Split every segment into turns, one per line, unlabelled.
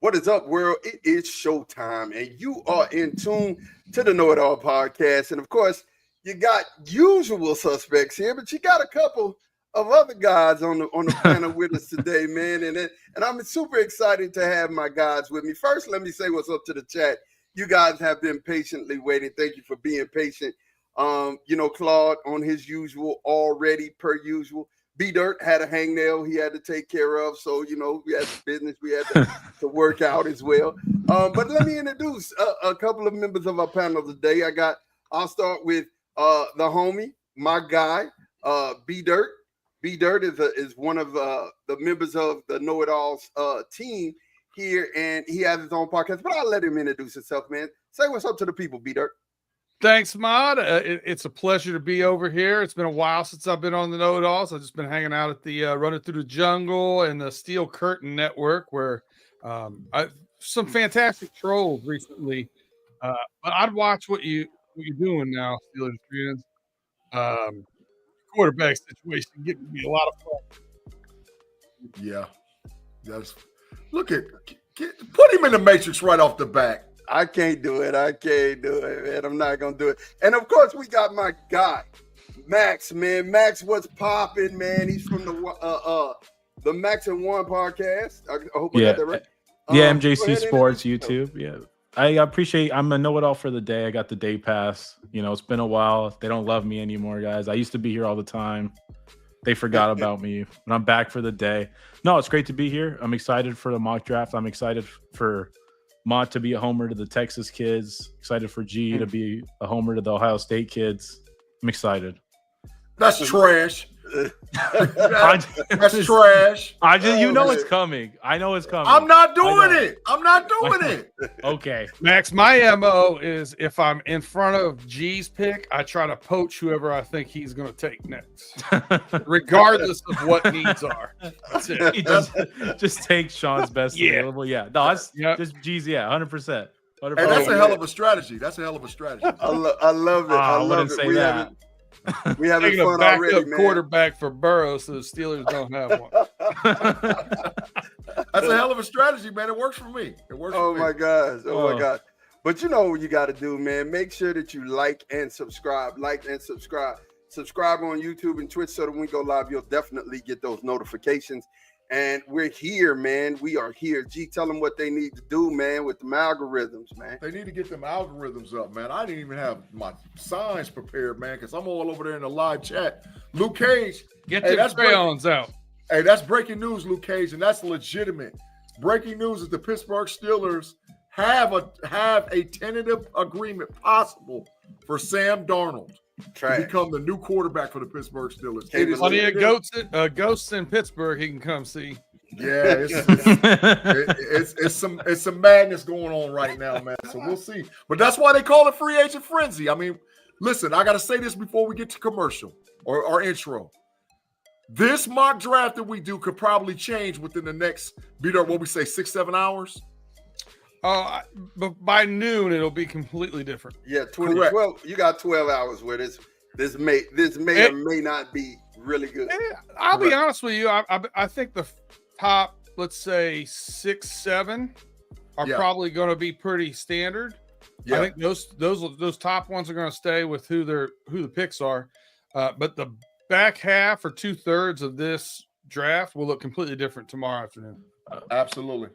What is up, world? It is showtime, and you are in tune to the Know It All podcast. And of course, you got usual suspects here, but you got a couple of other guys on the panel with us today, man. And I'm super excited to have my guys with me. First, let me say what's up to the chat. You guys have been patiently waiting. Thank you for being patient. Claude on his usual already per usual. B-Dirt had a hangnail he had to take care of. So, we had business we had to work out as well. But let me introduce a couple of members of our panel today. I'll start with the homie, my guy, B-Dirt. B-Dirt is one of the members of the KnoItAllz team here, and he has his own podcast. But I'll let him introduce himself, man. Say what's up to the people, B-Dirt.
Thanks, Mod. It's a pleasure to be over here. It's been a while since I've been on the KnoItAllz. I've just been hanging out at the Running Through the Jungle and the Steel Curtain Network, where some fantastic trolls recently. But I'd watch what you're doing now, Steelers fans. Quarterback situation giving me a lot of fun.
Yeah, put him in the Matrix right off the bat.
I can't do it, man. I'm not gonna do it. And of course, we got my guy, Max, man. Max, what's popping, man? He's from the Max and One podcast. I hope I got that right.
MJC Sports YouTube. Yeah, I appreciate. I'm a know-it-all for the day. I got the day pass. It's been a while. They don't love me anymore, guys. I used to be here all the time. They forgot about me, and I'm back for the day. No, it's great to be here. I'm excited for the mock draft. I'm excited for Mott to be a homer to the Texas kids. Excited for G to be a homer to the Ohio State kids. I'm excited.
That's trash. That's trash.
It's coming. I know it's coming.
I'm not doing it.
Okay.
Max, my MO is if I'm in front of G's pick, I try to poach whoever I think he's going to take next, regardless of what needs are. That's it.
He just take Sean's best available. Yeah. No, that's just G's. Yeah, 100%.
Hey, that's a hell of a strategy.
I love it.
I wouldn't say that.
We having
taking
fun
a backup
already, man.
quarterback for Burrow, so the Steelers don't have one.
That's a hell of a strategy, man. It works for me.
My gosh. Oh my God. But you know what you got to do, man. Make sure that you like and subscribe. Subscribe on YouTube and Twitch so that when we go live, you'll definitely get those notifications. And we're here, man. We are here. G, tell them what they need to do, man, with them algorithms, man.
They need to get them algorithms up, man. I didn't even have my signs prepared, man, because I'm all over there in the live chat. Luke Cage.
Get the crayons out.
Hey, that's breaking news, Luke Cage, and that's legitimate. Breaking news is the Pittsburgh Steelers have a tentative agreement possible for Sam Darnold to become the new quarterback for the Pittsburgh Steelers.
Plenty of ghosts in Pittsburgh he can come see.
Yeah, it's some madness going on right now, man. So we'll see. But that's why they call it free agent frenzy. I mean, listen, I got to say this before we get to commercial or our intro. This mock draft that we do could probably change within the next, what we say, 6-7 hours.
But by noon it'll be completely different.
Yeah, 12. You got 12 hours where this may or may not be really good.
I'll be honest with you. I think the top, let's say 6-7, are probably going to be pretty standard. Yeah. I think those top ones are going to stay with who the picks are. But the back half or 2/3 of this draft will look completely different tomorrow afternoon.
Absolutely.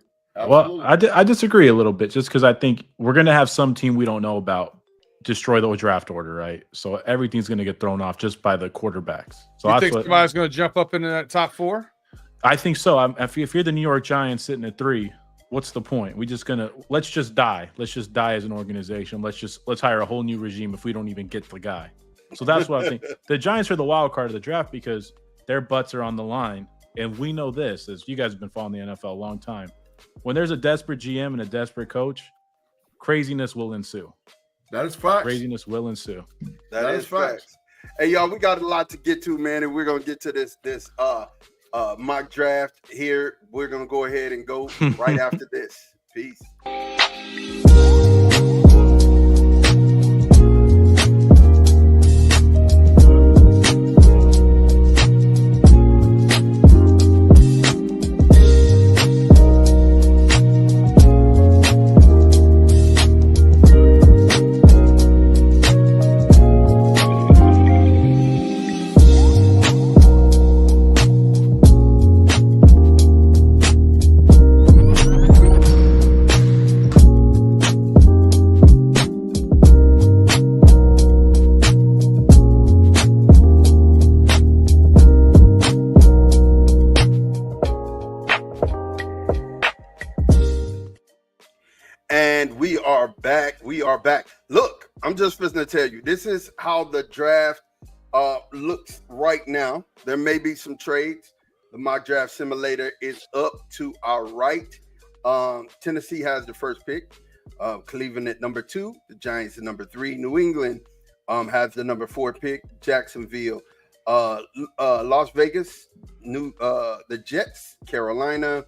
Well, I disagree a little bit just because I think we're going to have some team we don't know about destroy the draft order, right? So everything's going to get thrown off just by the quarterbacks. So
you think somebody's going to jump up into that top 4?
I think so. If you're the New York Giants sitting at 3, what's the point? Let's just die. Let's just die as an organization. Let's hire a whole new regime if we don't even get the guy. So that's what I think. The Giants are the wild card of the draft because their butts are on the line. And we know this, as you guys have been following the NFL a long time. When there's a desperate GM and a desperate coach, craziness will ensue.
That is facts.
Craziness will ensue.
That is facts. Hey, y'all, we got a lot to get to, man, and we're going to get to this mock draft here. We're going to go ahead and go right after this. Peace. We are back. We are back. Look, I'm just going to tell you, this is how the draft looks right now. There may be some trades. The mock draft simulator is up to our right. Tennessee has the first pick. Cleveland at number 2. The Giants at number 3. New England has the number 4 pick. Jacksonville, Las Vegas, the Jets, Carolina,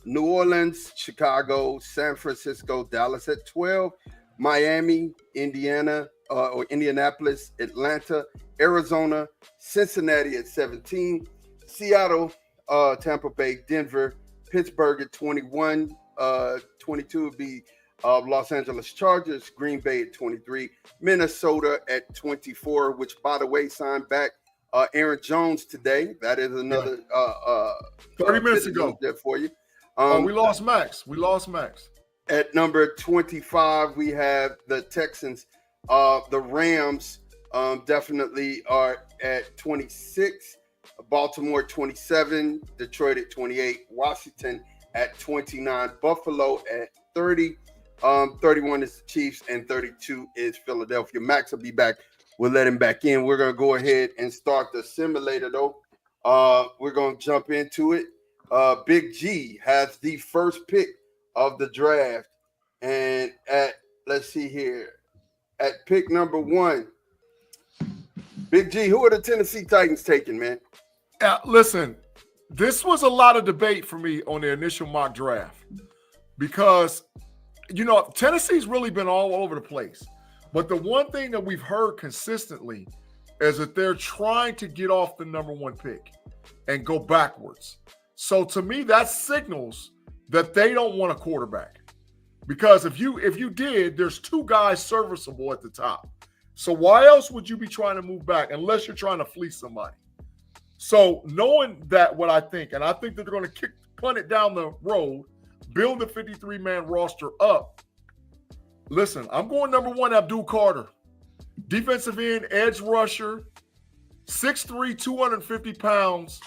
New Orleans, Chicago, San Francisco, Dallas at 12, Miami, Indiana, or Indianapolis, Atlanta, Arizona, Cincinnati at 17, Seattle, Tampa Bay, Denver, Pittsburgh at 21, 22 would be Los Angeles Chargers, Green Bay at 23, Minnesota at 24, which, by the way, signed back Aaron Jones today. That is another
30 minutes ago
there for you.
We lost Max.
At number 25, we have the Texans. The Rams definitely are at 26. Baltimore 27. Detroit at 28. Washington at 29. Buffalo at 30. 31 is the Chiefs, and 32 is Philadelphia. Max will be back. We'll let him back in. We're going to go ahead and start the simulator, though. We're going to jump into it. Big G has the first pick of the draft. And let's see here. At pick number 1, Big G, who are the Tennessee Titans taking, man?
Listen, this was a lot of debate for me on the initial mock draft because, Tennessee's really been all over the place. But the one thing that we've heard consistently is that they're trying to get off the number 1 pick and go backwards. So to me, that signals that they don't want a quarterback. Because if you did, there's 2 guys serviceable at the top. So why else would you be trying to move back unless you're trying to fleece somebody? So knowing that, what I think, and I think that they're going to punt it down the road, build the 53-man roster up. Listen, I'm going number 1, Abdul Carter. Defensive end, edge rusher, 6'3", 250 pounds,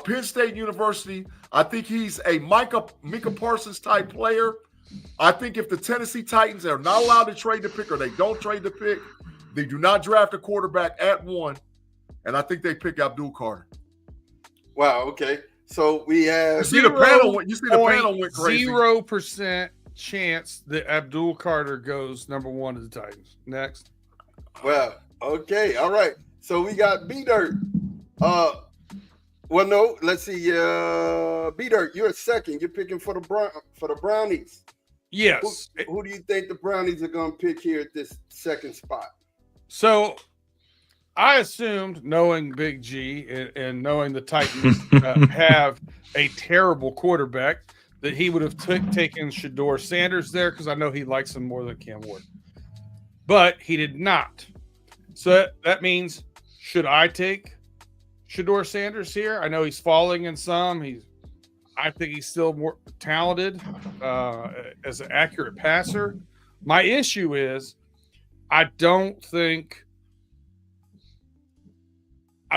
Penn State University. I think he's a Micah Parsons type player. I think if the Tennessee Titans are not allowed to trade the pick, or they don't trade the pick, they do not draft a quarterback at 1, and I think they pick Abdul Carter.
Wow, okay. So we have
You see the panel went crazy.
0% chance that Abdul Carter goes number 1 to the Titans. Next.
Well, okay, all right. So we got B-Dirt. Well, no, let's see. B-Dirt, you're second. You're picking for the Brownies.
Yes.
Who do you think the Brownies are going to pick here at this second spot?
So I assumed, knowing Big G and knowing the Titans have a terrible quarterback, that he would have taken Shedeur Sanders there because I know he likes him more than Cam Ward. But he did not. So that means, should I take Shedeur Sanders here? I know he's falling in some. I think he's still more talented as an accurate passer. My issue is I don't think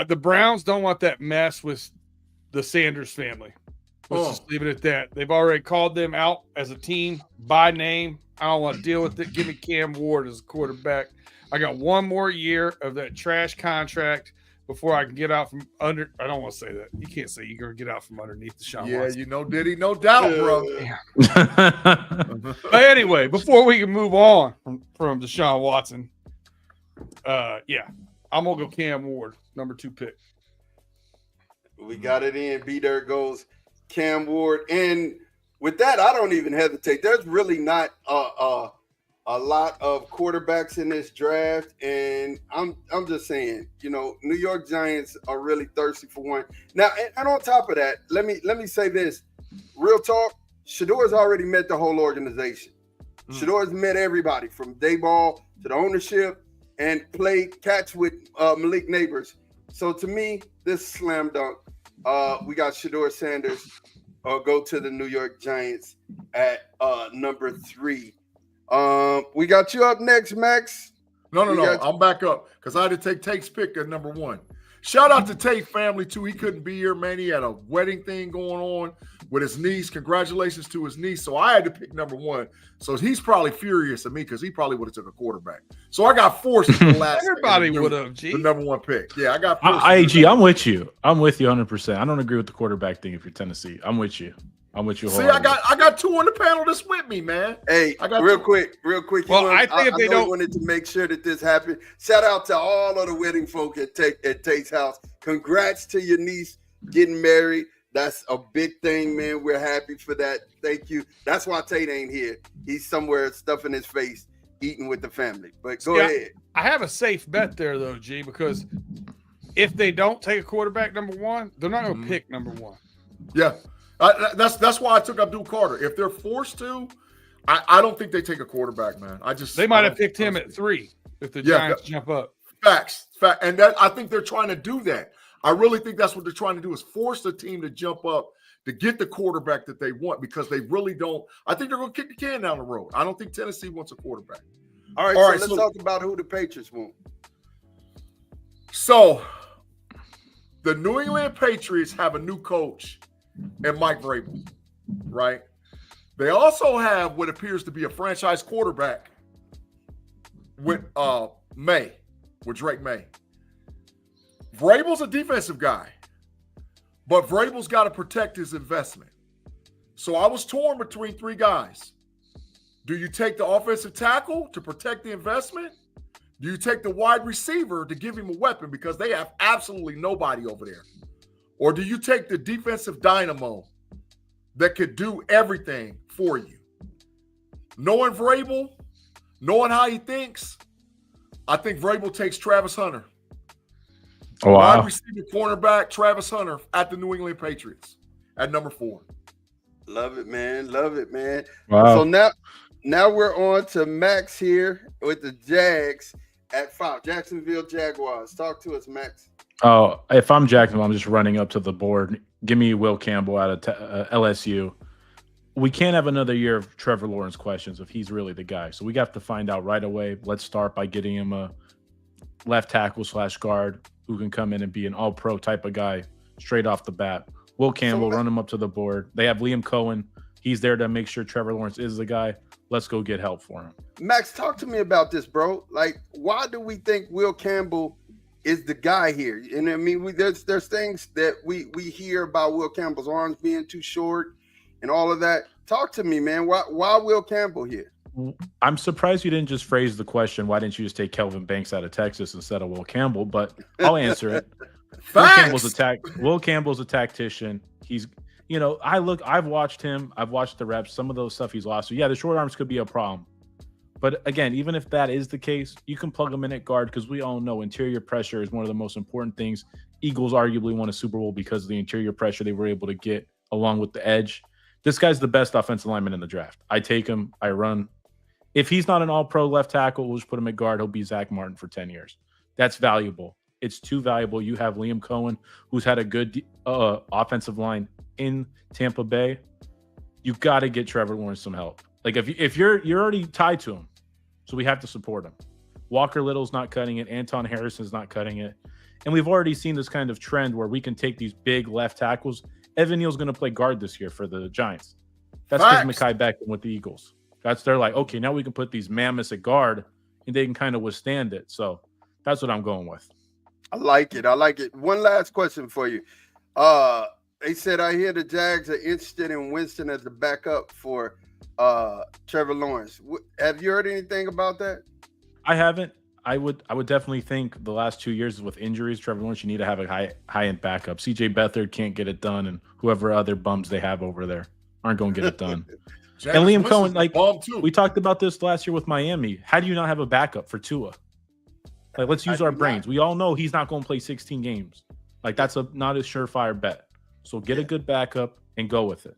the Browns don't want that mess with the Sanders family. Let's just leave it at that. They've already called them out as a team by name. I don't want to deal with it. Give me Cam Ward as a quarterback. I got 1 more year of that trash contract before I can get out from under. I don't want to say that. You can't say you're going to get out from underneath Deshaun Watson.
Diddy, no doubt, bro.
But anyway, before we can move on from Deshaun Watson, I'm going to go Cam Ward, number 2 pick.
We got it in. B-Dirt goes Cam Ward. And with that, I don't even hesitate. There's really not a lot of quarterbacks in this draft, and I'm just saying, New York Giants are really thirsty for one. Now, and on top of that, let me say this. Real talk, Shedeur's already met the whole organization. Shedeur's met everybody from Dayball to the ownership and played catch with Malik Neighbors. So to me, this is slam dunk. We got Shedeur Sanders go to the New York Giants at number 3. We got you up next, Max.
No. I'm back up because I had to take Take's pick at number 1. Shout out to Tate family too. He couldn't be here, man. He had a wedding thing going on with his niece. Congratulations to his niece. So I had to pick number one. So he's probably furious at me because he probably would have took a quarterback. So I got forced to the last.
Everybody would have.
The number one pick. Yeah, I got forced.
I'm with you. I'm with you 100%. I don't agree with the quarterback thing if you're Tennessee. I'm with you.
See, I got two on the panel that's with me, man.
Hey,
I got
real quick.
Well, I think if they don't,
wanted to make sure that this happened. Shout out to all of the wedding folk at Tate's house. Congrats to your niece getting married. That's a big thing, man. We're happy for that. Thank you. That's why Tate ain't here. He's somewhere stuffing his face, eating with the family. But go ahead.
I have a safe bet there, though, G, because if they don't take a quarterback number one, they're not going to pick number one.
Yeah. That's why I took Abdul Carter. If they're forced to, I don't think they take a quarterback, man.
They might have picked him at 3 if the Giants jump up.
Facts. And I think they're trying to do that. I really think that's what they're trying to do is force the team to jump up to get the quarterback that they want because they really don't. I think they're going to kick the can down the road. I don't think Tennessee wants a quarterback.
All right, let's talk about who the Patriots want.
So the New England Patriots have a new coach and Mike Vrabel, right? They also have what appears to be a franchise quarterback with Drake May. Vrabel's a defensive guy, but Vrabel's got to protect his investment. So I was torn between 3 guys. Do you take the offensive tackle to protect the investment? Do you take the wide receiver to give him a weapon because they have absolutely nobody over there? Or do you take the defensive dynamo that could do everything for you? Knowing Vrabel, knowing how he thinks, I think Vrabel takes Travis Hunter.
Oh, wow.
Wide receiver cornerback Travis Hunter at the New England Patriots at number 4.
Love it, man. Love it, man.
Wow.
So now we're on to Max here with the Jags at 5. Jacksonville Jaguars. Talk to us, Max.
Oh, if I'm Jacksonville, I'm just running up to the board. Give me Will Campbell out of LSU. We can't have another year of Trevor Lawrence questions if he's really the guy. So we have to find out right away. Let's start by getting him a left tackle / guard who can come in and be an all-pro type of guy straight off the bat. Will Campbell, run him up to the board. They have Liam Cohen. He's there to make sure Trevor Lawrence is the guy. Let's go get help for him.
Max, talk to me about this, bro. Like, why do we think Will Campbell is the guy here? And I mean, there's things that we hear about Will Campbell's arms being too short and all of that. Talk to me, man. Why Will Campbell here?
I'm surprised you didn't just phrase the question, why didn't you just take Kelvin Banks out of Texas instead of Will Campbell? But I'll answer it. Will Campbell's a tactician. He's, I've watched him. I've watched the reps. Some of those stuff he's lost. So, yeah, the short arms could be a problem. But, again, even if that is the case, you can plug him in at guard because we all know interior pressure is one of the most important things. Eagles arguably won a Super Bowl because of the interior pressure they were able to get along with the edge. This guy's the best offensive lineman in the draft. I take him. I run. If he's not an all-pro left tackle, we'll just put him at guard. He'll be Zach Martin for 10 years. That's valuable. It's too valuable. You have Liam Cohen, who's had a good offensive line in Tampa Bay. You've got to get Trevor Lawrence some help. Like if you're already tied to him, so we have to support him. Walker Little's not cutting it. Anton Harrison's not cutting it. And we've already seen this kind of trend where we can take these big left tackles. Evan Neal's going to play guard this year for the Giants. That's because Mekhi Becton with the Eagles. They're like, okay, now we can put these mammoths at guard and they can kind of withstand it. So that's what I'm going with.
I like it. One last question for you. They said, I hear the Jags are interested in Winston as the backup for Trevor Lawrence. Have you heard anything about that?
I haven't. I would definitely think the last 2 years with injuries, Trevor Lawrence, you need to have a high-end backup. CJ Beathard can't get it done, and whoever other bums they have over there aren't going to get it done. And Liam Cohen, we talked about this last year with Miami. How do you not have a backup for Tua? Like, let's use our brains. We all know he's not going to play 16 games. Like, that's not a surefire bet. So get a good backup and go with it.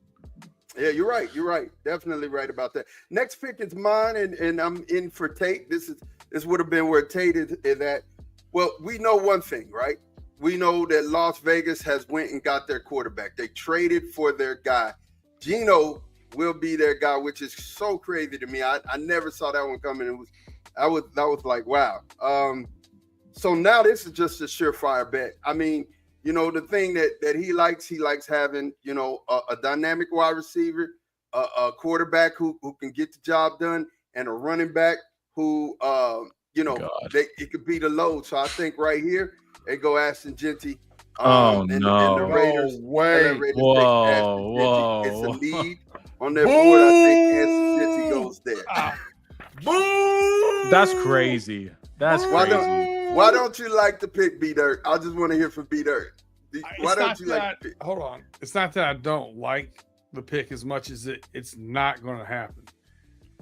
Yeah, you're right. Definitely right about that. Next pick is mine, and I'm in for Tate. This would have been where Tate is at. Well, we know one thing, right? We know that Las Vegas has went and got their quarterback. They traded for their guy. Geno will be their guy, which is so crazy to me. I never saw that one coming. That was like, wow. So now this is just a surefire bet. I mean, you know, the thing that he likes having, you know, a dynamic wide receiver, a quarterback who can get the job done, and a running back who, you know, it could be the load. So I think right here, they go Ashton Genty. And the Raiders.
No way.
Whoa.
It's a need on their board. I think Ashton Genty goes there.
Boom!
That's crazy. That's crazy.
Why don't you like to pick B-Dirt? I just want to hear from B-Dirt. Why don't you like to pick?
Hold on. It's not that I don't like the pick as much as it's not going to happen.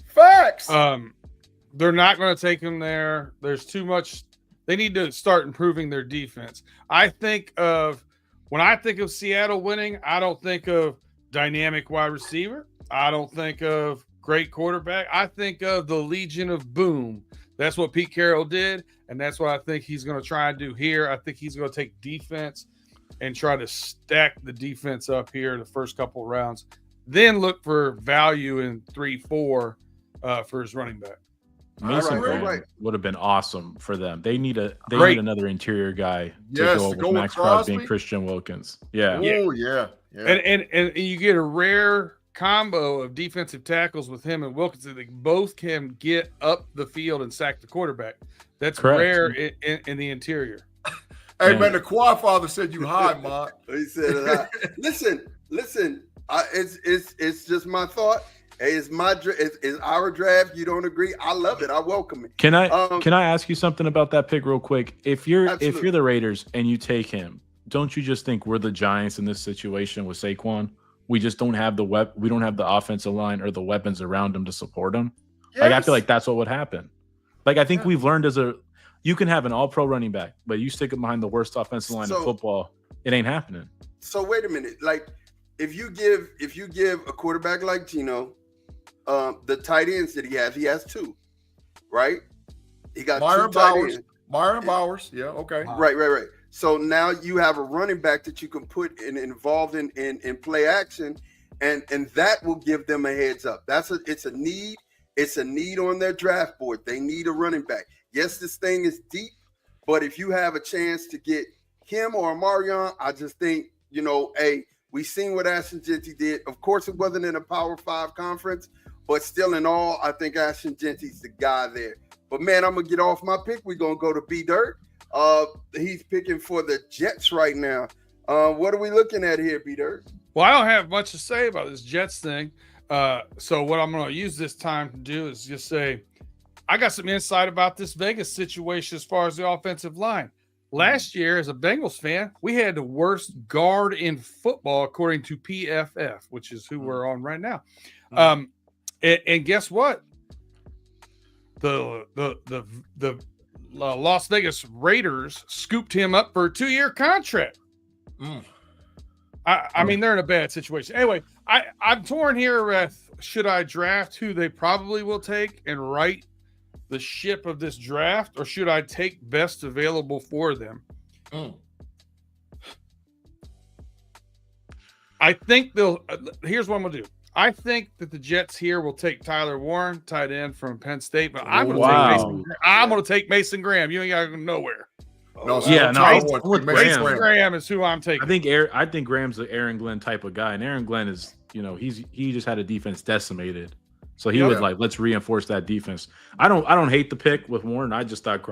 Facts.
They're not going to take him there. There's too much. They need to start improving their defense. When I think of Seattle winning, I don't think of dynamic wide receiver. I don't think of great quarterback. I think of the Legion of Boom. That's what Pete Carroll did, and that's what I think he's going to try and do here. I think he's going to take defense and try to stack the defense up here the first couple of rounds, then look for value in 3-4 for his running back.
Mason Graham would have been awesome for them. They need another interior guy to go with Max Crosby and Christian Wilkins. Yeah.
Oh yeah.
And you get a rare combo of defensive tackles with him and Wilkinson. They both can get up the field and sack the quarterback. That's rare in the interior.
Hey man, the Quad Father said you high, man.
He said, listen. It's just my thought. Hey, it's our draft. You don't agree? I love it. I welcome it.
Can I ask you something about that pick real quick? If you're the Raiders and you take him, don't you just think we're the Giants in this situation with Saquon? We just don't have we don't have the offensive line or the weapons around him to support him. Yes. Like I feel like that's what would happen. Like I think we've learned you can have an all-pro running back, but you stick it behind the worst offensive line in football, it ain't happening.
So wait a minute. Like if you give a quarterback like Geno, the tight ends that he has two, right? He got
Myron
two tight
Bowers.
ends.
Myron Bowers, yeah, okay.
Right. So now you have a running back that you can put involved in play action, and that will give them a heads up. It's a need. It's a need on their draft board. They need a running back. Yes, this thing is deep, but if you have a chance to get him or Marion, I just think, you know, hey, we seen what Ashton Genty did. Of course, it wasn't in a Power 5 conference, but still in all, I think Ashton Genty's the guy there. But man, I'm gonna get off my pick. We're gonna go to B-Dirt. He's picking for the Jets right now. What are we looking at here, B-Dirt?
Well, I don't have much to say about this Jets thing. So what I'm going to use this time to do is just say, I got some insight about this Vegas situation as far as the offensive line. Last year, as a Bengals fan, we had the worst guard in football, according to PFF, which is who we're on right now. And guess what? The Las Vegas Raiders scooped him up for a 2-year contract. I mean, they're in a bad situation. Anyway, I'm torn here with should I draft who they probably will take and right the ship of this draft, or should I take best available for them? I think here's what I'm going to do. I think that the Jets here will take Tyler Warren, tight end from Penn State, but I'm going to take Mason Graham. You ain't got to go nowhere. Mason Graham is who I'm taking.
I think Graham's the Aaron Glenn type of guy, and Aaron Glenn is, you know, he just had a defense decimated, so he was like, let's reinforce that defense. I don't hate the pick with Warren. I just thought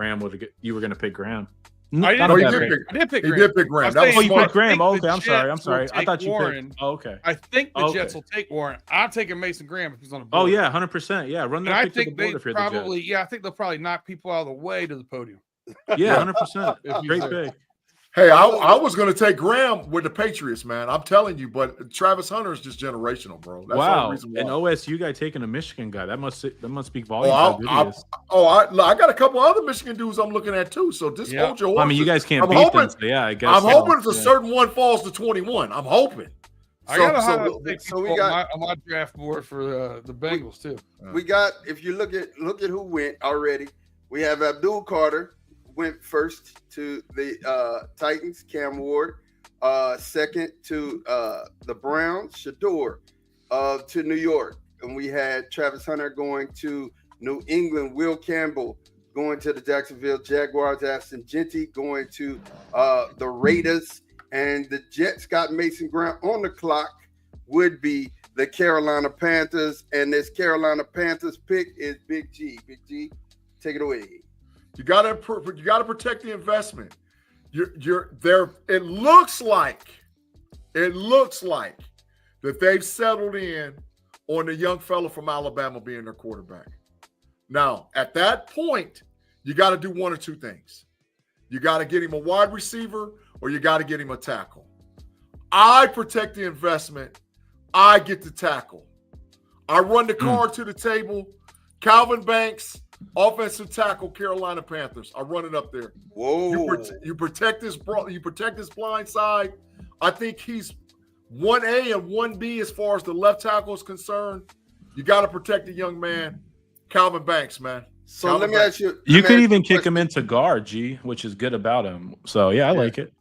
you were going to pick Graham.
I did pick Graham.
He did pick Graham.
You picked Graham. Oh, okay, I'm sorry. I thought you picked. Oh, okay.
I think the Jets will take Warren. I'm taking Mason Graham if he's on the board.
Oh yeah, 100%. Yeah, run that pick to the board if you're the Jets.
I think they'll probably knock people out of the way to the podium.
Yeah, 100%. Great pick.
Hey, I was going to take Graham with the Patriots, man. I'm telling you, but Travis Hunter is just generational, bro. That's the reason why.
An OSU guy taking a Michigan guy, that must speak volumes.
I got a couple other Michigan dudes I'm looking at too. So just hold your horses.
I mean, you guys can't beat them. So yeah, I guess.
I'm hoping if a certain one falls to 21. I'm hoping.
I got on my draft board for the Bengals too.
We got, if you look at who went already, we have Abdul Carter. Went first to the Titans, Cam Ward. Second to the Browns, Shador to New York. And we had Travis Hunter going to New England, Will Campbell going to the Jacksonville Jaguars. Ashton Genty going to the Raiders. And the Jets got Mason Grant on the clock, would be the Carolina Panthers. And this Carolina Panthers pick is Big G. Big G, take it away.
You gotta protect the investment. You're there. It looks like that they've settled in on the young fella from Alabama being their quarterback. Now, at that point, you got to do one or two things. You got to get him a wide receiver or you got to get him a tackle. I protect the investment. I get the tackle. I run the card to the table. Calvin Banks, offensive tackle, Carolina Panthers. I run it up there.
Whoa!
You protect this blind side. I think he's 1A and 1B as far as the left tackle is concerned. You got to protect the young man, Calvin Banks, man.
So
Calvin
let me
Banks.
ask you.
You could even kick him into guard, G, which is good about him. So yeah, I like it.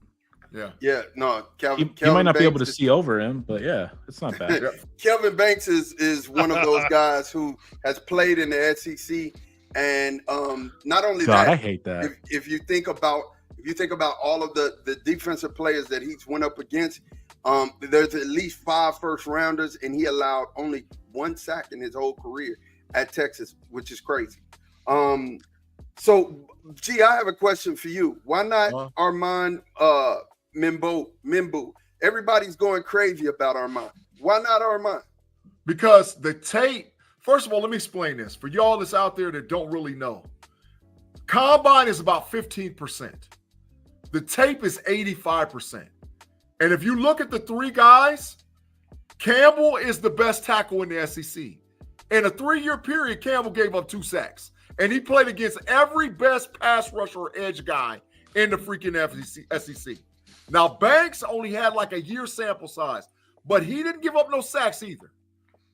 Yeah.
No, Calvin.
You might not
Banks
be able to see over him, but yeah, it's not bad.
Kelvin Banks is one of those guys who has played in the SEC, and not only
God,
that,
I hate that.
If you think about all of the defensive players that he's went up against, there's at least 5 first rounders, and he allowed only 1 sack in his whole career at Texas, which is crazy. So, G, I have a question for you. Why not Armand Mimbu? Everybody's going crazy about Armand. Why not Armand?
Because the tape, first of all, let me explain this. For y'all that's out there that don't really know, combine is about 15%. The tape is 85%. And if you look at the 3 guys, Campbell is the best tackle in the SEC. In a 3-year period, Campbell gave up 2 sacks. And he played against every best pass rusher or edge guy in the freaking SEC. Now, Banks only had like a year sample size, but he didn't give up no sacks either.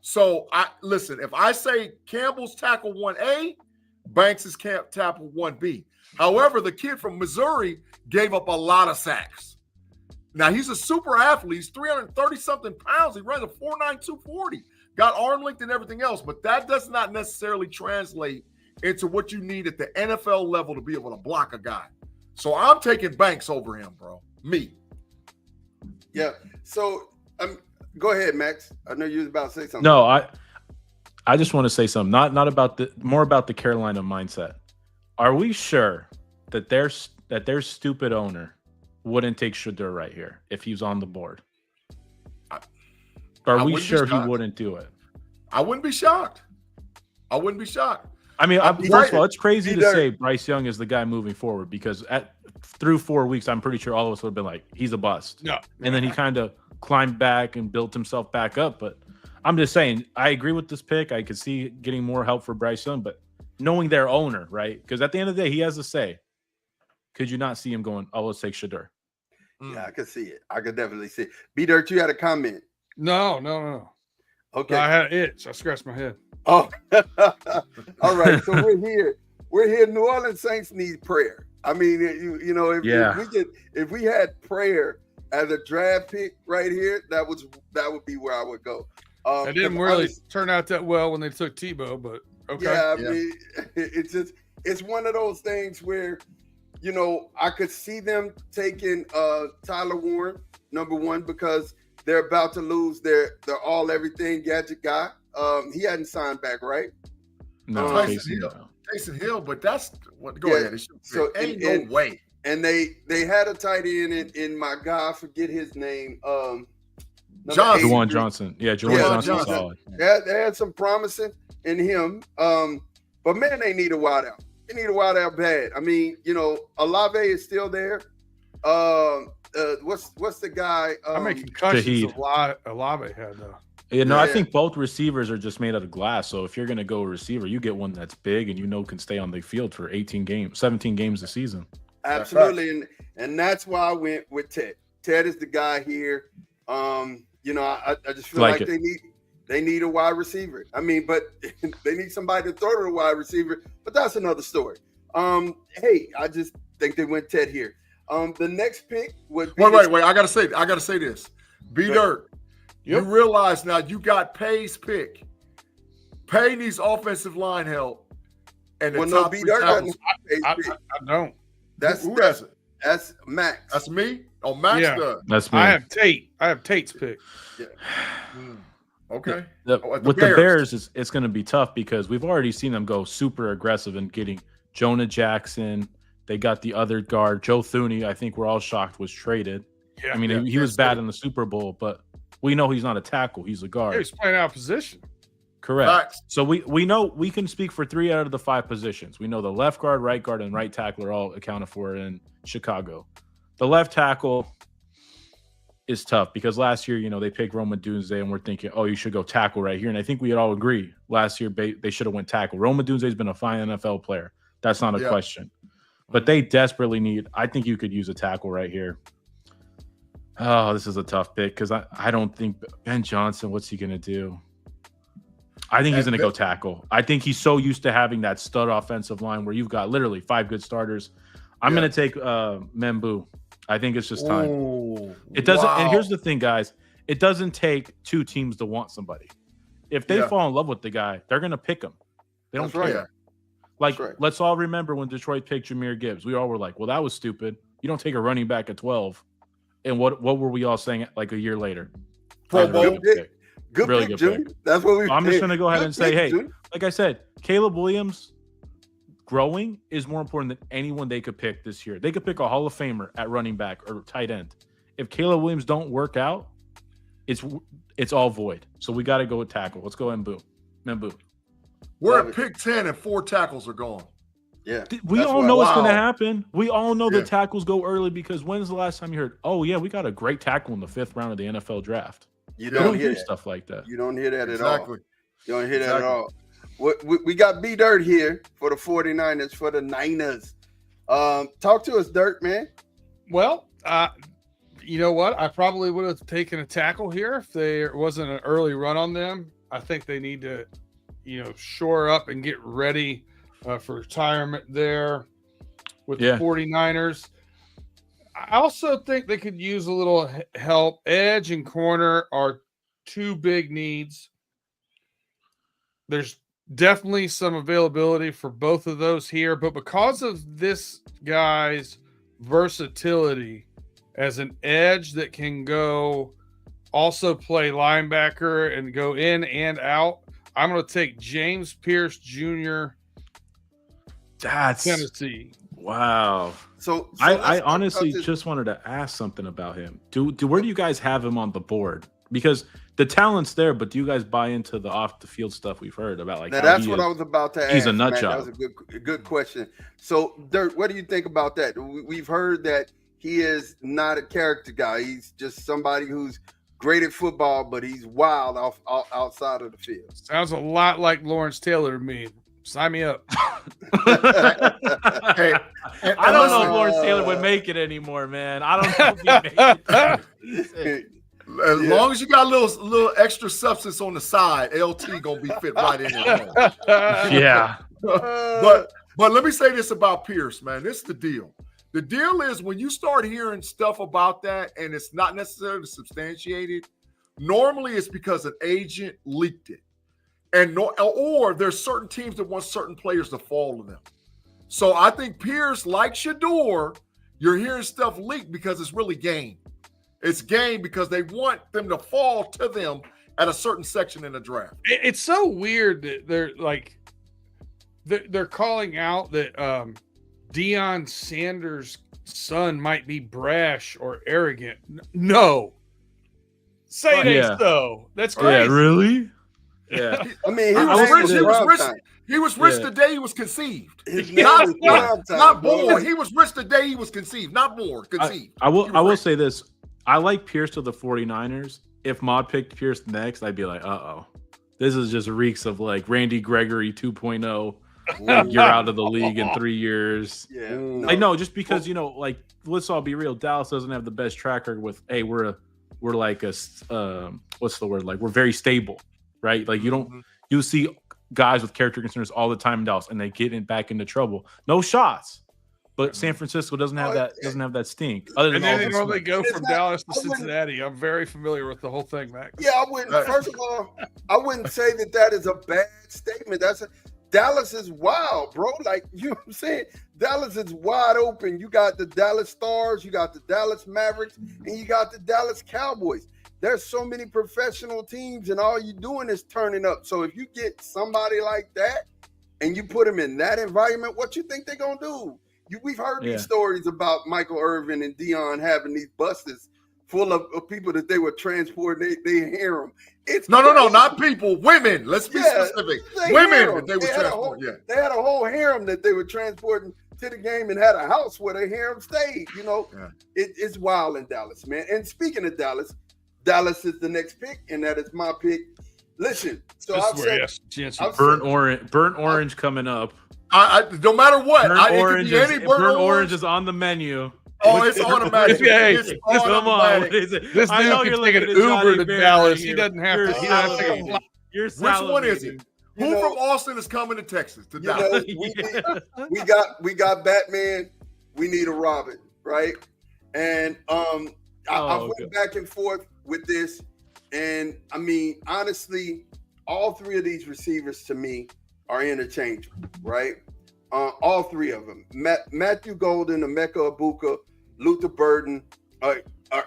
So, listen, if I say Campbell's tackle 1A, Banks is tackle 1B. However, the kid from Missouri gave up a lot of sacks. Now, he's a super athlete. He's 330-something pounds. He runs a 4.9 240. Got arm length and everything else, but that does not necessarily translate into what you need at the NFL level to be able to block a guy. So I'm taking Banks over him, bro. Me.
Yeah. So go ahead, Max. I know you was about to say something.
No, I just want to say something. Not about more about the Carolina mindset. Are we sure that their stupid owner wouldn't take Shedeur right here if he was on the board? Are we sure he wouldn't do it?
I wouldn't be shocked.
I mean, first of all, it's crazy to say Bryce Young is the guy moving forward because through 4 weeks, I'm pretty sure all of us would have been like, he's a bust.
No.
And then he kind of climbed back and built himself back up. But I'm just saying, I agree with this pick. I could see getting more help for Bryce Young, but knowing their owner, right? Because at the end of the day, he has a say. Could you not see him going, oh, let's take Shedeur?
Yeah, I could see it. I could definitely see it. B-Dirt, you had a comment.
No.
Okay.
I had an itch. I scratched my head.
Oh, all right. So we're here. New Orleans Saints need prayer. I mean, if we had prayer as a draft pick right here, that would be where I would go.
It didn't really turn out that well when they took Tebow, but okay.
Yeah, I mean, it's one of those things where, I could see them taking Tyler Warren, number one, because they're about to lose their all everything gadget guy. He hadn't signed back, right?
No,
Taysom Hill, but that's what. Go ahead.
So
ain't no way.
And they had a tight end in my guy, I forget his name.
Juwan Johnson. Yeah, Juwan Johnson. Solid.
They had some promising in him. But man, they need a wideout. They need a wideout bad. I mean, Olave is still there. What's the guy?
How many concussions Olave had though?
I think both receivers are just made out of glass. So if you're going to go a receiver, you get one that's big and can stay on the field for 17 games a season.
Absolutely, and that's why I went with Ted. Ted is the guy here. I just feel like they need a wide receiver. I mean, but they need somebody to throw to the wide receiver. But that's another story. Hey, I just think they went Ted here. The next pick would be
wait. I gotta say this. B-Dirt. Yep. You realize now you got Pay's pick. Pay needs offensive line help. And the
Well, no,
top
B
three
Dirt
tackles.
I don't.
Who has it?
That's Max.
That's me. Oh, Max
Yeah.
does.
That's me.
I have Tate. I have Tate's pick.
Okay.
With the Bears, it's going to be tough because we've already seen them go super aggressive in getting Jonah Jackson. They got the other guard, Joe Thuney. I think we're all shocked was traded.
Yeah.
I mean, he was bad in the Super Bowl, but we know he's not a tackle. He's a guard.
Yeah, he's playing out of position.
Correct.
Facts.
So we know we can speak for 3 out of the 5 positions. We know the left guard, and right tackle are all accounted for in Chicago. The left tackle is tough because last year, they picked Roma Dunze and we're thinking, oh, you should go tackle right here. And I think we all agree last year they should have went tackle. Roma Dunze's been a fine NFL player. That's not a question. But they desperately need, I think you could use a tackle right here. Oh, this is a tough pick because I don't think Ben Johnson, what's he going to do? I think he's going to go tackle. I think he's so used to having that stud offensive line where you've got literally 5 good starters. I'm going to take Membu. I think it's just time.
Ooh,
it doesn't. And here's the thing, guys. It doesn't take 2 teams to want somebody. If they fall in love with the guy, they're going to pick him. They don't care. Like, let's all remember when Detroit picked Jahmyr Gibbs. We all were like, well, that was stupid. You don't take a running back at 12. And what were we all saying like a year later?
Pro Bowl pick. Good
really
pick,
good pick.
That's what we.
I'm just going to go ahead and say, hey,
Junior.
like I said, Caleb Williams growing is more important than anyone they could pick this year. They could pick a Hall of Famer at running back or tight end. If Caleb Williams don't work out, it's all void. So we got to go with tackle. Let's go Membu.
We're at pick 10 and 4 tackles are gone.
Yeah. We all know what's going to happen. We all know the tackles go early because when's the last time you heard, oh, yeah, we got a great tackle in the 5th round of the NFL draft?
You don't hear
stuff like that.
You don't hear that at all. You don't hear that at all. We got B Dirt here for the 49ers, for the Niners. Talk to us, Dirt, man.
Well, you know what? I probably would have taken a tackle here if there wasn't an early run on them. I think they need to, shore up and get ready for retirement there with the 49ers. I also think they could use a little help. Edge and corner are 2 big needs. There's definitely some availability for both of those here, but because of this guy's versatility as an edge that can go also play linebacker and go in and out, I'm going to take James Pierce Jr.
That's
Tennessee.
Wow.
So
I honestly just wanted to ask something about him. Where do you guys have him on the board? Because the talent's there, but do you guys buy into the off the field stuff we've heard about? Like,
now that's what I was about to ask.
He's a nut
man.
job.
That was a good question. So, Dirt, what do you think about that? We've heard that he is not a character guy. He's just somebody who's great at football, but he's wild outside of the field.
Sounds a lot like Lawrence Taylor to me. Sign me up.
Hey, I don't know if Lawrence Taylor would make it anymore, man. I don't know if he made it.
As long as you got a little extra substance on the side, LT gonna be fit right in there.
Yeah.
But let me say this about Pierce, man. This is the deal. The deal is when you start hearing stuff about that and it's not necessarily substantiated, normally it's because an agent leaked it. Or there's certain teams that want certain players to fall to them. So I think Pierce, like Shador, you're hearing stuff leaked because it's really game. It's game because they want them to fall to them at a certain section in the draft.
It's so weird that they're calling out that Deion Sanders' son might be brash or arrogant. No. Say it ain't so. That's crazy.
Yeah, really? Yeah.
I mean,
he was rich the day he was conceived.
Not
born. He was rich the day he was conceived, not born, conceived.
I will say this. I like Pierce to the 49ers. If Mod picked Pierce next, I'd be like, uh-oh. This is just reeks of like Randy Gregory 2.0. Like you're out of the league in 3 years.
Yeah.
I know, just because, like, let's all be real. Dallas doesn't have the best track record with, hey, we're like a what's the word? Like, we're very stable, right? Like, you see guys with character concerns all the time in Dallas, and they get back into trouble. No shots. But San Francisco doesn't have that stink. Other than
and then they normally go from Dallas to Cincinnati. I'm very familiar with the whole thing, Max.
Yeah, I wouldn't. First of all, I wouldn't say that is a bad statement. Dallas is wild, bro. Like, you know what I'm saying? Dallas is wide open. You got the Dallas Stars, you got the Dallas Mavericks, and you got the Dallas Cowboys. There's so many professional teams, and all you're doing is turning up. So if you get somebody like that and you put them in that environment, what you think they're going to do? We've heard these stories about Michael Irvin and Dion having these buses full of people that they were transporting. They hear them. It's
no, not people, women. Let's be specific. Women that they were transporting.
They had a whole harem that they were transporting to the game and had a house where they harem stayed. You know, it's wild in Dallas, man. And speaking of Dallas, Dallas is the next pick, and that is my pick. Listen, so
burnt orange coming up.
No matter what,
burnt orange is on the menu.
Oh, it's automatic.
Come on. This dude can take an Uber to Dallas. He doesn't have to.
Which one is it? Who from Austin is coming to Texas to Dallas?
We got Batman. We need a Robin, right? And I went back and forth with this, and I mean, honestly, all three of these receivers to me are interchangeable, right? All three of them. Matthew Golden, Emeka Egbuka, Luther Burden are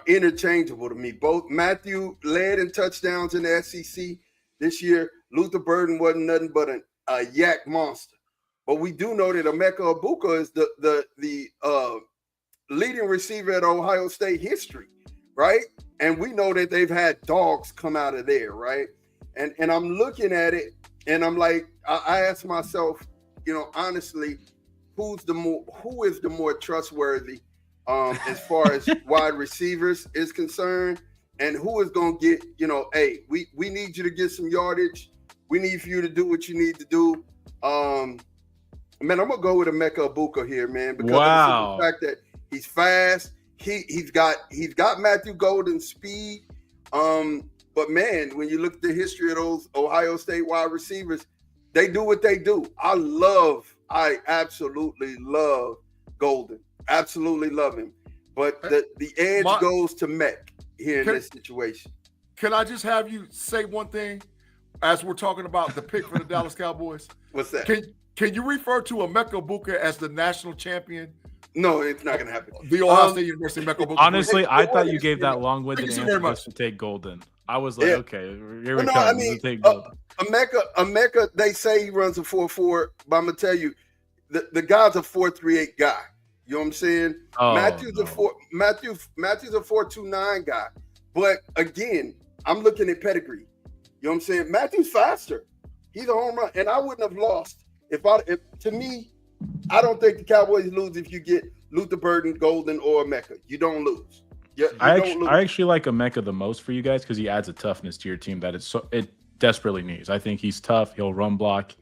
interchangeable to me. Both Matthew led in touchdowns in the SEC this year. Luther Burden wasn't nothing but a yak monster. But we do know that Emeka Egbuka is the leading receiver at Ohio State history, right? And we know that they've had dogs come out of there, right? And I'm looking at it, and I'm like, I ask myself, you know, honestly, who is the more trustworthy as far as wide receivers is concerned, and who is going to get, you know, hey, we need you to get some yardage. We need for you to do what you need to do. Man, I'm gonna go with Emeka Egbuka here, man, because of the fact that he's fast. He's got Matthew Golden's speed. But man, when you look at the history of those Ohio State wide receivers, they do what they do. I absolutely love Golden. Absolutely love him. But the edge goes to Mech here in this situation.
Can I just have you say one thing as we're talking about the pick for the Dallas Cowboys?
What's that?
Can you refer to Emeka Egbuka as the national champion?
No, it's not going to happen.
The Ohio State University Emeka Egbuka.
Honestly, I thought you gave that long-winded answer just to take Golden. I was like, okay, here we go.
I mean, Emeka, they say he runs a 4.4, but I'm going to tell you, the guy's a 4.38 guy. You know what I'm saying? Matthew's a 4.29 guy. But again, I'm looking at pedigree. You know what I'm saying? Matthew's faster. He's a home run. And I wouldn't have lost if to me, I don't think the Cowboys lose if you get Luther Burden, Golden, or Emeka. You don't lose.
I actually like Emeka the most for you guys because he adds a toughness to your team that it desperately needs. I think he's tough. He'll run block.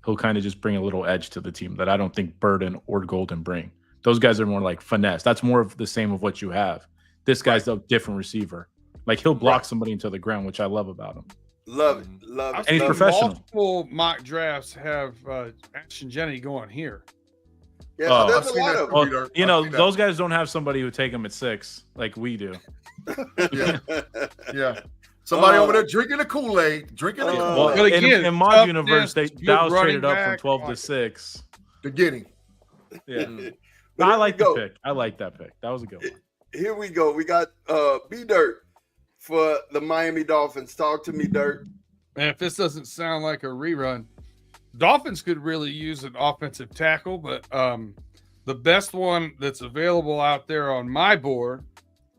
He'll kind of just bring a little edge to the team that I don't think Burden or Golden bring. Those guys are more like finesse. That's more of the same of what you have. This guy's a different receiver. Like he'll block somebody into the ground, which I love about him.
Love it.
And he's professional.
Multiple mock drafts have Ashton Jenny going here.
Yeah, there's a lot of them.
Well, you know, those guys don't have somebody who take them at 6 like we do.
Yeah. Somebody over there drinking the Kool-Aid,
Well, in my universe, Dallas traded up from 12 to 6.
To get him.
Yeah. I like the pick. I like that pick. That was a good one.
Here we go. We got B-Dirt for the Miami Dolphins. Talk to me, Dirt.
Man, if this doesn't sound like a rerun, Dolphins could really use an offensive tackle, but the best one that's available out there on my board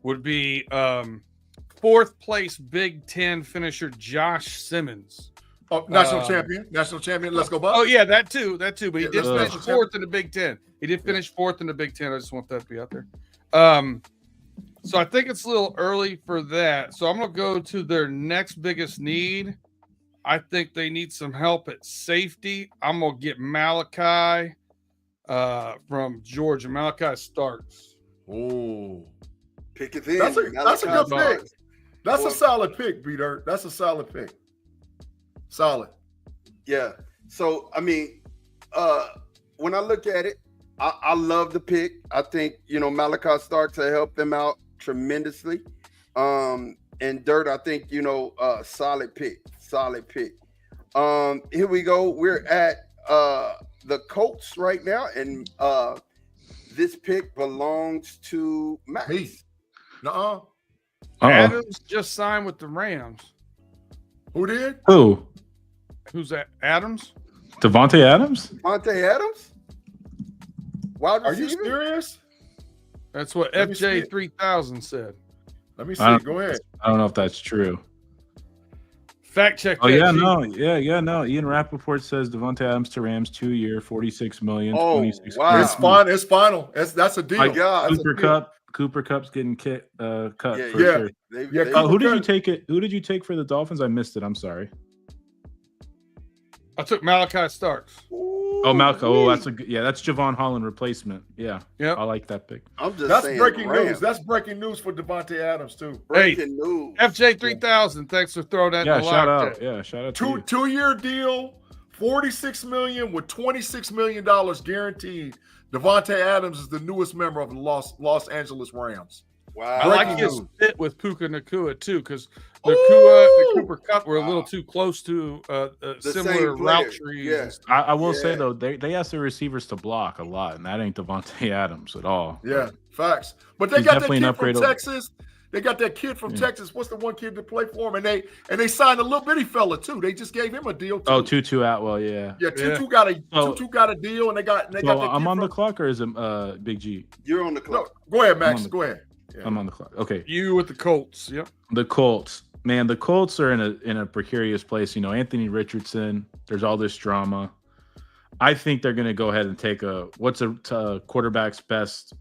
would be 4th place Big Ten finisher Josh Simmons.
Oh, national champion. Let's go, Bucks.
Oh, yeah, that too. But he did finish 4th in the Big Ten. He did finish 4th in the Big Ten. I just want that to be out there. So I think it's a little early for that. So I'm going to go to their next biggest need. I think they need some help at safety. I'm going to get Malachi from Georgia. Malachi Starks.
Oh.
Pick it in.
That's a good pick. That's a solid pick, B-Dirt. That's a solid pick. Solid.
Yeah. So, I mean, when I look at it, I love the pick. I think, Malachi Starks will help them out tremendously. And Dirt, I think, solid pick. Here we go. We're at the Colts right now, and this pick belongs to Max.
Me. Nuh-uh.
Adams just signed with the Rams.
Who did?
Who?
Who's that? Adams?
Devontae Adams?
Devontae Adams? Wide
Are you
receiver?
serious?
That's what
Let me see
FJ
it.
3000 said.
Let me see.
I
Go ahead.
don't know if that's true.
Fact check.
Oh
that,
yeah,
G.
no. Ian Rappaport says Devontae Adams to Rams 2-year, $46 million,
Oh,
26
wow.
It's fine. It's final. That's a deal.
My God. that's a
Cooper
deal.
Cup. Cooper Cup's getting cut
Yeah,
for
yeah.
sure.
Yeah,
Who did you
Cup.
take it? Who did you take for the Dolphins? I missed it. I'm sorry.
I took Malachi Starks.
Oh, Malcolm. Oh, that's that's Javon Holland replacement. Yeah.
Yep.
I like that pick.
I'm just
That's
saying.
breaking
Rams.
news. That's breaking news for Devontae Adams too.
Breaking news.
FJ 3000. Thanks for throwing that
Yeah,
in the
shout
live
out.
chat.
Yeah, shout out to you.
2-year deal, $46 million with $26 million guaranteed. Devontae Adams is the newest member of the Los Angeles Rams.
Wow.
I like
Breaking
his
news.
fit with Puka Nakua too, because Nakua and Cooper Cup were a little
Wow.
too close to similar
same
route
player.
trees.
Yeah.
and stuff.
I will say
Yeah.
though, they ask their receivers to block a lot, and that ain't Devontae Adams at all.
Yeah, facts. But they
He's
got that
definitely an
kid
upgrade
from
over-
Texas. They got that kid from
Yeah.
Texas. What's the one kid that played for him? And they signed a little bitty fella too. They just gave him a deal too.
Oh, Tutu Atwell, yeah.
Yeah, Tutu got a
So-
Tutu got a deal, and they got
So
that
I'm
kid
on the
from-
clock, or is it Big G?
You're on the
No,
clock.
go ahead,
I'm
Max.
on the-
Go ahead. Yeah.
I'm on the clock. Okay.
You with the Colts. Yep.
The Colts, man, the Colts are in a precarious place. You know, Anthony Richardson. There's all this drama. I think they're going to go ahead and take what's a quarterback's best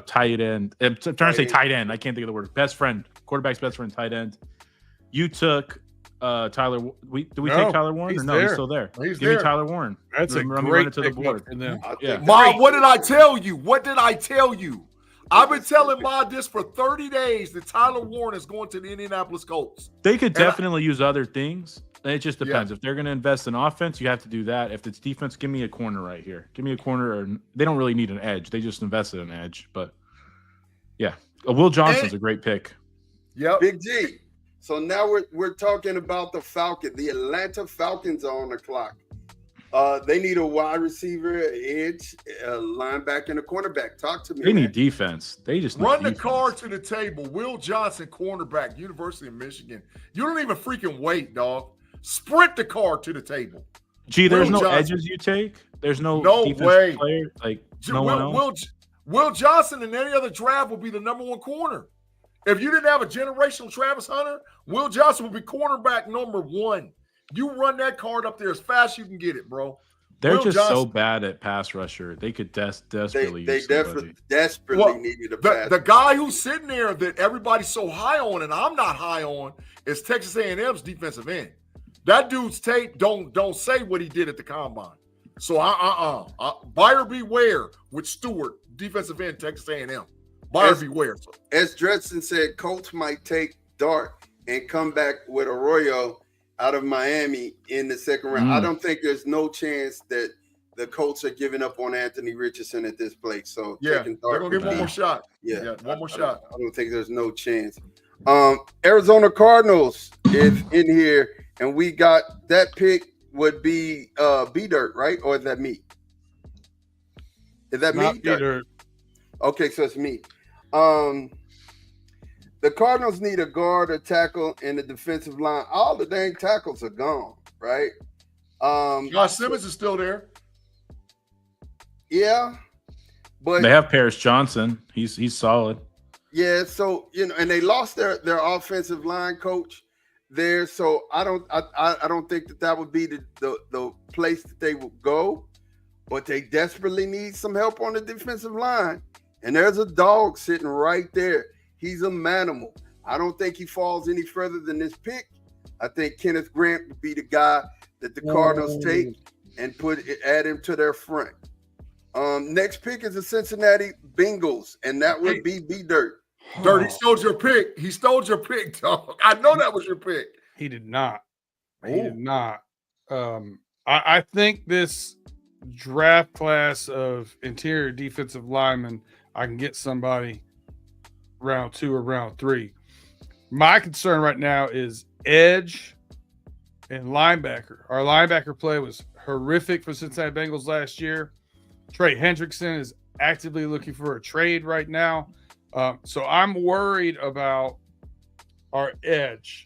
tight end. I'm trying to say tight end. I can't think of the word. Best friend, quarterback's best friend, tight end. You took Tyler. Did we
No,
take Tyler Warren?
he's
Or no,
there.
he's still there.
He's
Give me
there.
Tyler Warren.
That's a
Let me run
great
it to the
pickup
board.
for them.
I think
Yeah.
Ma,
great.
what did I tell you? What did I tell you? I've been telling Ma this for 30 days that Tyler Warren is going to the Indianapolis Colts.
They could
And I-
definitely use other things. It just depends. If they're going to invest in offense, you have to do that. If it's defense, give me a corner right here. Give me a corner. Or they don't really need an edge. They just invested in an edge. But yeah, Will Johnson's a great pick.
Yep.
Big G. So now we're talking about the Falcon. The Atlanta Falcons are on the clock. They need a wide receiver, edge, a linebacker, and a cornerback. Talk to me.
They
man.
need defense. They just need
Run the
defense.
card to the table. Will Johnson, cornerback, University of Michigan. You don't even freaking wait, dog. Sprint the card to the table.
Gee, there's
Will
no
Johnson.
edges you take. There's no defensive
way.
player. Like no one else.
Will Johnson in any other draft will be the number one corner. If you didn't have a generational Travis Hunter, Will Johnson will be cornerback number one. You run that card up there as fast as you can get it, bro.
They're
Will
just so
Johnson-
bad at pass rusher. They could desperately
They
use somebody.
desperately
Well,
needed a pass.
The guy who's sitting there that everybody's so high on, and I'm not high on, is Texas A&M's defensive end. That dude's tape don't say what he did at the combine. So buyer beware with Stewart, defensive end, Texas A&M. Buyer beware.
As Dredson said, Colts might take Dart and come back with Arroyo out of Miami in the second round. I don't think there's no chance that the Colts are giving up on Anthony Richardson at this place. So
Yeah,
taking
they're
Dart
gonna get
would
one
be-
more shot.
Yeah,
one more shot.
I don't think there's no chance. Arizona Cardinals is in here, and we got that pick would be B-Dirt, right? Or is that me? Is that
Not
me?
Peter.
Okay, so it's me. The Cardinals need a guard, a tackle, and a defensive line. All the dang tackles are gone, right?
Josh Simmons is still there.
Yeah, but
They have Paris Johnson. He's solid.
yeah, so and they lost their offensive line coach there. So I don't think that would be the place that they would go, but they desperately need some help on the defensive line. And there's a dog sitting right there. He's a manimal. I don't think he falls any further than this pick. I think Kenneth Grant would be the guy that the Cardinals take and add him to their front. Next pick is the Cincinnati Bengals, and that would be B-Dirt.
Dirt, he stole your pick. He stole your pick, dog. I know that was your pick.
He did not. He
Oh.
did not. I think this draft class of interior defensive linemen, I can get somebody round 2 or round 3. My concern right now is edge And linebacker. Our linebacker play was horrific for Cincinnati Bengals last year. Trey Hendrickson is actively looking for a trade right now. So I'm worried about our edge.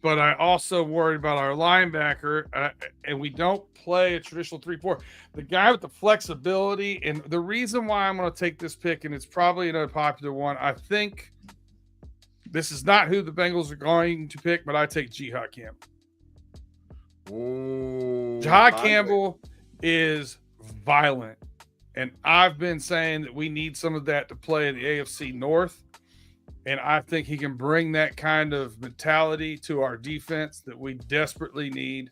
But I also worried about our linebacker, and we don't play a traditional 3-4. The guy with the flexibility, and the reason why I'm going to take this pick, and it's probably an unpopular one, I think this is not who the Bengals are going to pick, but I take Jihad Campbell. Jihad Campbell is violent, and I've been saying that we need some of that to play in the AFC North. And I think he can bring that kind of mentality to our defense that we desperately need.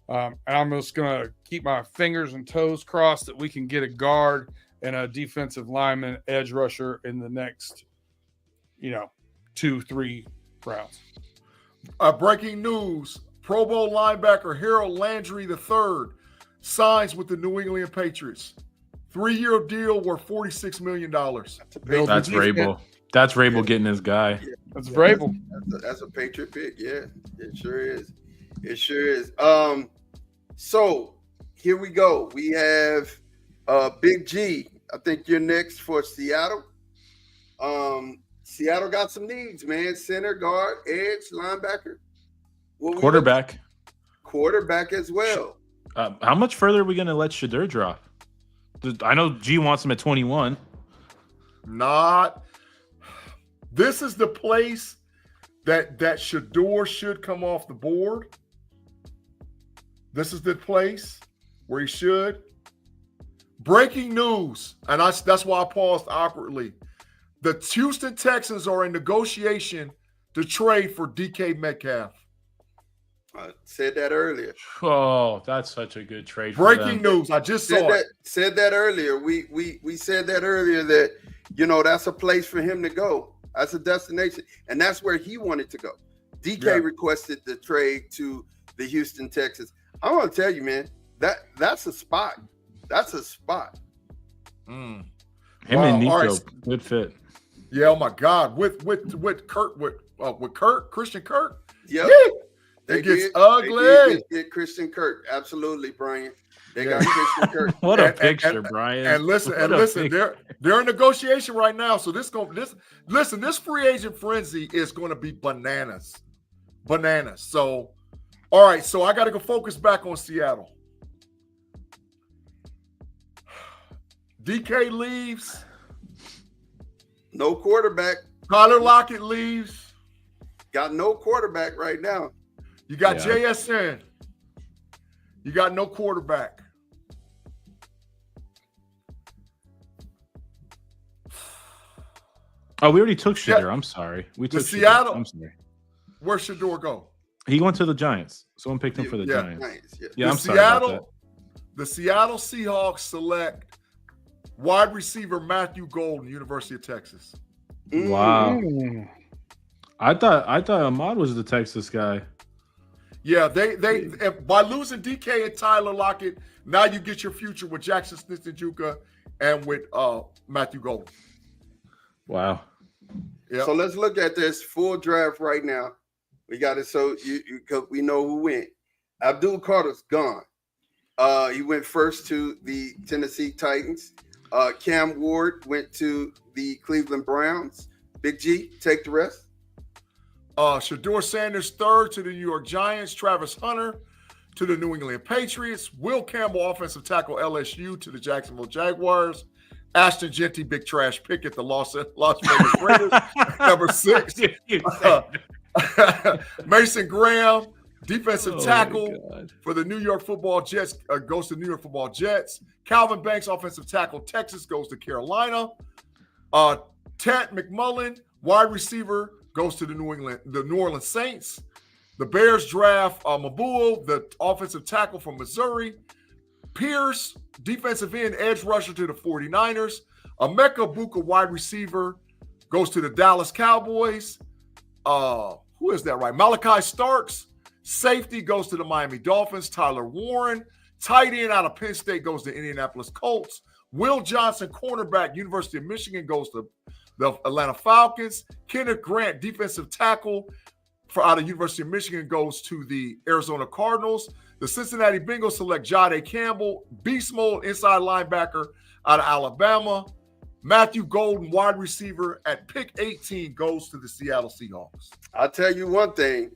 And I'm just going to keep my fingers and toes crossed that we can get a guard and a defensive lineman edge rusher in the next, 2-3 rounds.
Breaking news. Pro Bowl linebacker Harold Landry III signs with the New England Patriots. 3-year deal worth $46 million.
That's Vrabel. That's Vrabel getting his guy.
Yeah, that's Vrabel.
That's a Patriot pick. Yeah, it sure is. It sure is. So here we go. We have Big G. I think you're next for Seattle. Seattle got some needs, man. Center, guard, edge, linebacker.
Quarterback.
Quarterback as well.
How much further are we going to let Shedeur drop? I know G wants him at 21.
This is the place that Shedeur should come off the board. This is the place where he should. Breaking news, and that's why I paused awkwardly. The Houston Texans are in negotiation to trade for DK Metcalf.
I said that earlier.
Oh, that's such a good trade.
Breaking news. I just saw it.
Said that earlier. We said that earlier that, that's a place for him to go. That's a destination, and that's where he wanted to go. DK requested the trade to the Houston Texans. I want to tell you, man, that's a spot. That's a spot.
Him and Nico, good fit.
Yeah, oh my God, with Kirk, Christian Kirk.
Yep.
It gets ugly.
Get Christian Kirk, absolutely, Brian. They got Christian Kirk.
What a picture, Brian.
And listen, they're in negotiation right now. So this free agent frenzy is going to be bananas. So, all right. So I got to go focus back on Seattle. DK leaves.
No quarterback.
Tyler Lockett leaves.
Got no quarterback right now.
You got JSN. You got no quarterback.
Oh, we already took Shedeur. I'm sorry. We took
Seattle.
Shedeur. I'm sorry.
Where'd Shedeur go?
He went to the Giants. Someone picked him for the Giants. Yeah, I'm sorry about that.
The Seattle Seahawks select wide receiver Matthew Golden, University of Texas.
Wow. I thought Ahmad was the Texas guy.
Yeah, they by losing DK and Tyler Lockett, now you get your future with Jackson Smith-Njigba and with Matthew Golden.
Wow.
Yep. So let's look at this full draft right now. We got it so because we know who went. Abdul Carter's gone. He went first to the Tennessee Titans. Cam Ward went to the Cleveland Browns. Big G, take the rest.
Shedeur Sanders third to the New York Giants. Travis Hunter to the New England Patriots. Will Campbell, offensive tackle LSU, to the Jacksonville Jaguars. Ashton Jeanty, big trash pick at the Las Vegas Raiders, number 6. Mason Graham, defensive tackle for the New York Football Jets, goes to New York Football Jets. Calvin Banks, offensive tackle, Texas, goes to Carolina. Ted McMullen, wide receiver, goes to the New Orleans Saints. The Bears draft Mabul, the offensive tackle from Missouri. Pierce, defensive end, edge rusher to the 49ers. Emeka Buka, wide receiver, goes to the Dallas Cowboys. Who is that, right? Malachi Starks, safety, goes to the Miami Dolphins. Tyler Warren, tight end out of Penn State, goes to Indianapolis Colts. Will Johnson, cornerback, University of Michigan, goes to The Atlanta Falcons, Kenneth Grant, defensive tackle out of University of Michigan, goes to the Arizona Cardinals. The Cincinnati Bengals select Jade Campbell, beast mode inside linebacker out of Alabama. Matthew Golden, wide receiver at pick 18, goes to the Seattle Seahawks.
I'll tell you one thing.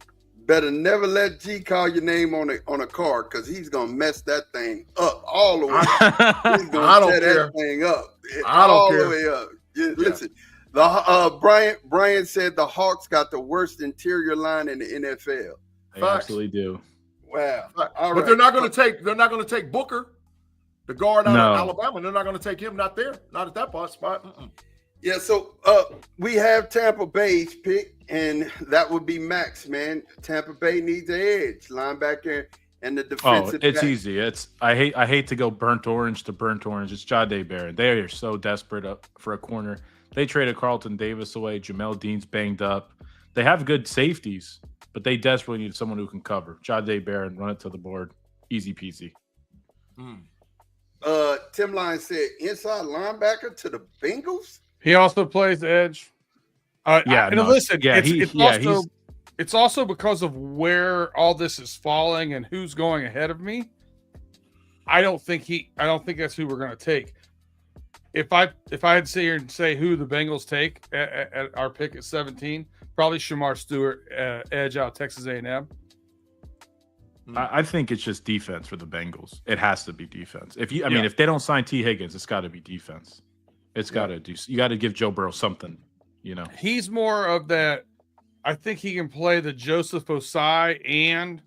Better never let G call your name on a card, because he's gonna mess that thing up all the way. He's gonna tear that thing up. All the way up. Yeah, listen, Brian said the Hawks got the worst interior line in the NFL.
They absolutely do.
Wow.
But they're not gonna take Booker, the guard out of Alabama. They're not gonna take him, not there, not at that spot.
Yeah, so we have Tampa Bay's pick, and that would be Max, man. Tampa Bay needs an edge, linebacker and the defensive
it's
back.
easy. I hate to go burnt orange to burnt orange. It's Jade Barron. They are so desperate for a corner. They traded Carlton Davis away. Jamel Dean's banged up. They have good safeties, but they desperately need someone who can cover. Jade Barron, run it to the board. Easy peasy.
Tim Lyons said inside linebacker to the Bengals.
He also plays edge. It's also because of where all this is falling and who's going ahead of me. I don't think that's who we're going to take. If I had to sit here and say who the Bengals take at our pick at 17, probably Shamar Stewart, edge out of Texas A&M.
I think it's just defense for the Bengals. It has to be defense. If they don't sign T. Higgins, it's got to be defense. It's got to do. You got to give Joe Burrow something.
He's more of that. I think he can play the Joseph Osai and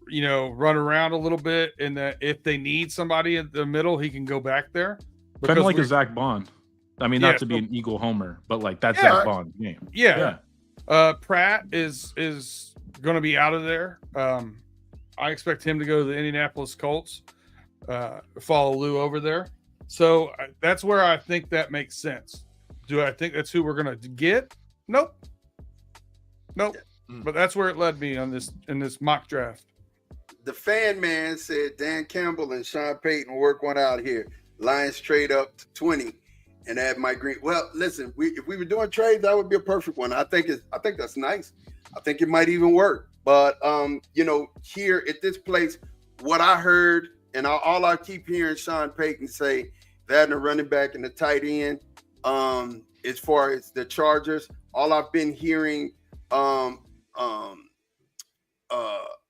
run around a little bit, and that if they need somebody in the middle, he can go back there.
Kind of like a Zach Bond. I mean, not to be an Eagle homer, but like that's Zach Bond game.
Yeah. Pratt is going to be out of there. I expect him to go to the Indianapolis Colts. Follow Lou over there. So that's where I think that makes sense. Do I think that's who we're going to get? Nope. But that's where it led me in this mock draft.
The fan man said Dan Campbell and Sean Payton work one out here. Lions trade up to 20 and add Mike Green. Well, listen, if we were doing trades, that would be a perfect one. I think that's nice. I think it might even work. But here at this place, what I heard and all I keep hearing Sean Payton say, that and the running back and the tight end, as far as the Chargers, all I've been hearing,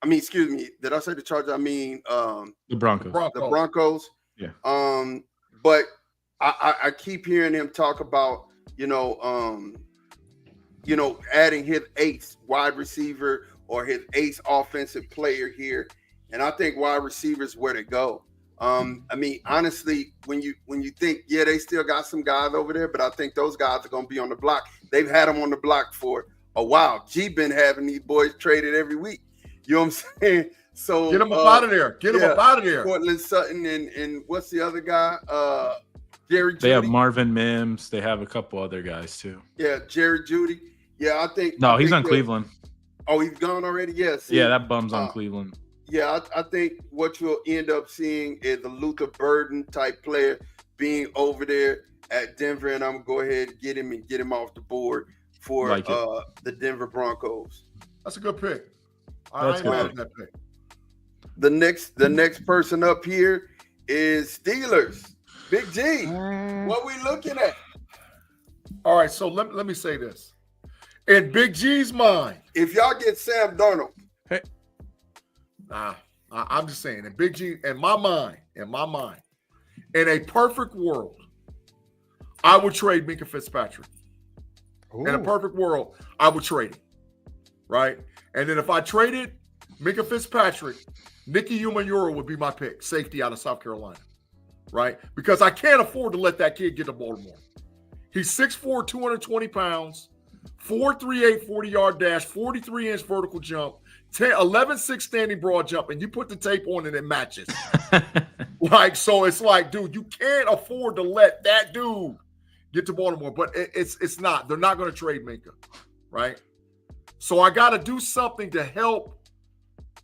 excuse me, did I say the Chargers? I mean,
the Broncos.
The Broncos.
Yeah.
But I keep hearing him talk about, adding his ace wide receiver or his ace offensive player here. And I think wide receiver is where to go. Honestly, when you think, they still got some guys over there, but I think those guys are going to be on the block. They've had them on the block for a while. G been having these boys traded every week. You know what I'm saying? So
get them up out of there. Get them up out of there.
Cortland Sutton and what's the other guy? Jerry Jeudy.
They have Marvin Mims. They have a couple other guys too.
Yeah, Jerry Jeudy. Yeah, I think.
No, he's on Cleveland.
Oh, he's gone already? Yes.
Yeah, that bum's on Cleveland.
Yeah, I think what you'll end up seeing is a Luther Burden type player being over there at Denver, and I'm going to go ahead and get him off the board for the Denver Broncos.
That's a good pick. I ain't mad at that pick.
The next person up here is Steelers. Big G. What we looking at?
All right, so let me say this. In Big G's mind,
if y'all get Sam Darnold,
I'm just saying, in Big G, in my mind, in a perfect world, I would trade Minka Fitzpatrick. Ooh. In a perfect world, I would trade him, right? And then if I traded Minka Fitzpatrick, Nicky Umanura would be my pick, safety out of South Carolina, right? Because I can't afford to let that kid get to Baltimore. He's 6'4", 220 pounds, 4.38 40-yard dash, 43-inch vertical jump, 11.6 standing broad jump, and you put the tape on and it matches. So it's like, dude, you can't afford to let that dude get to Baltimore. But it's not. They're not going to trade Minka, right? So I got to do something to help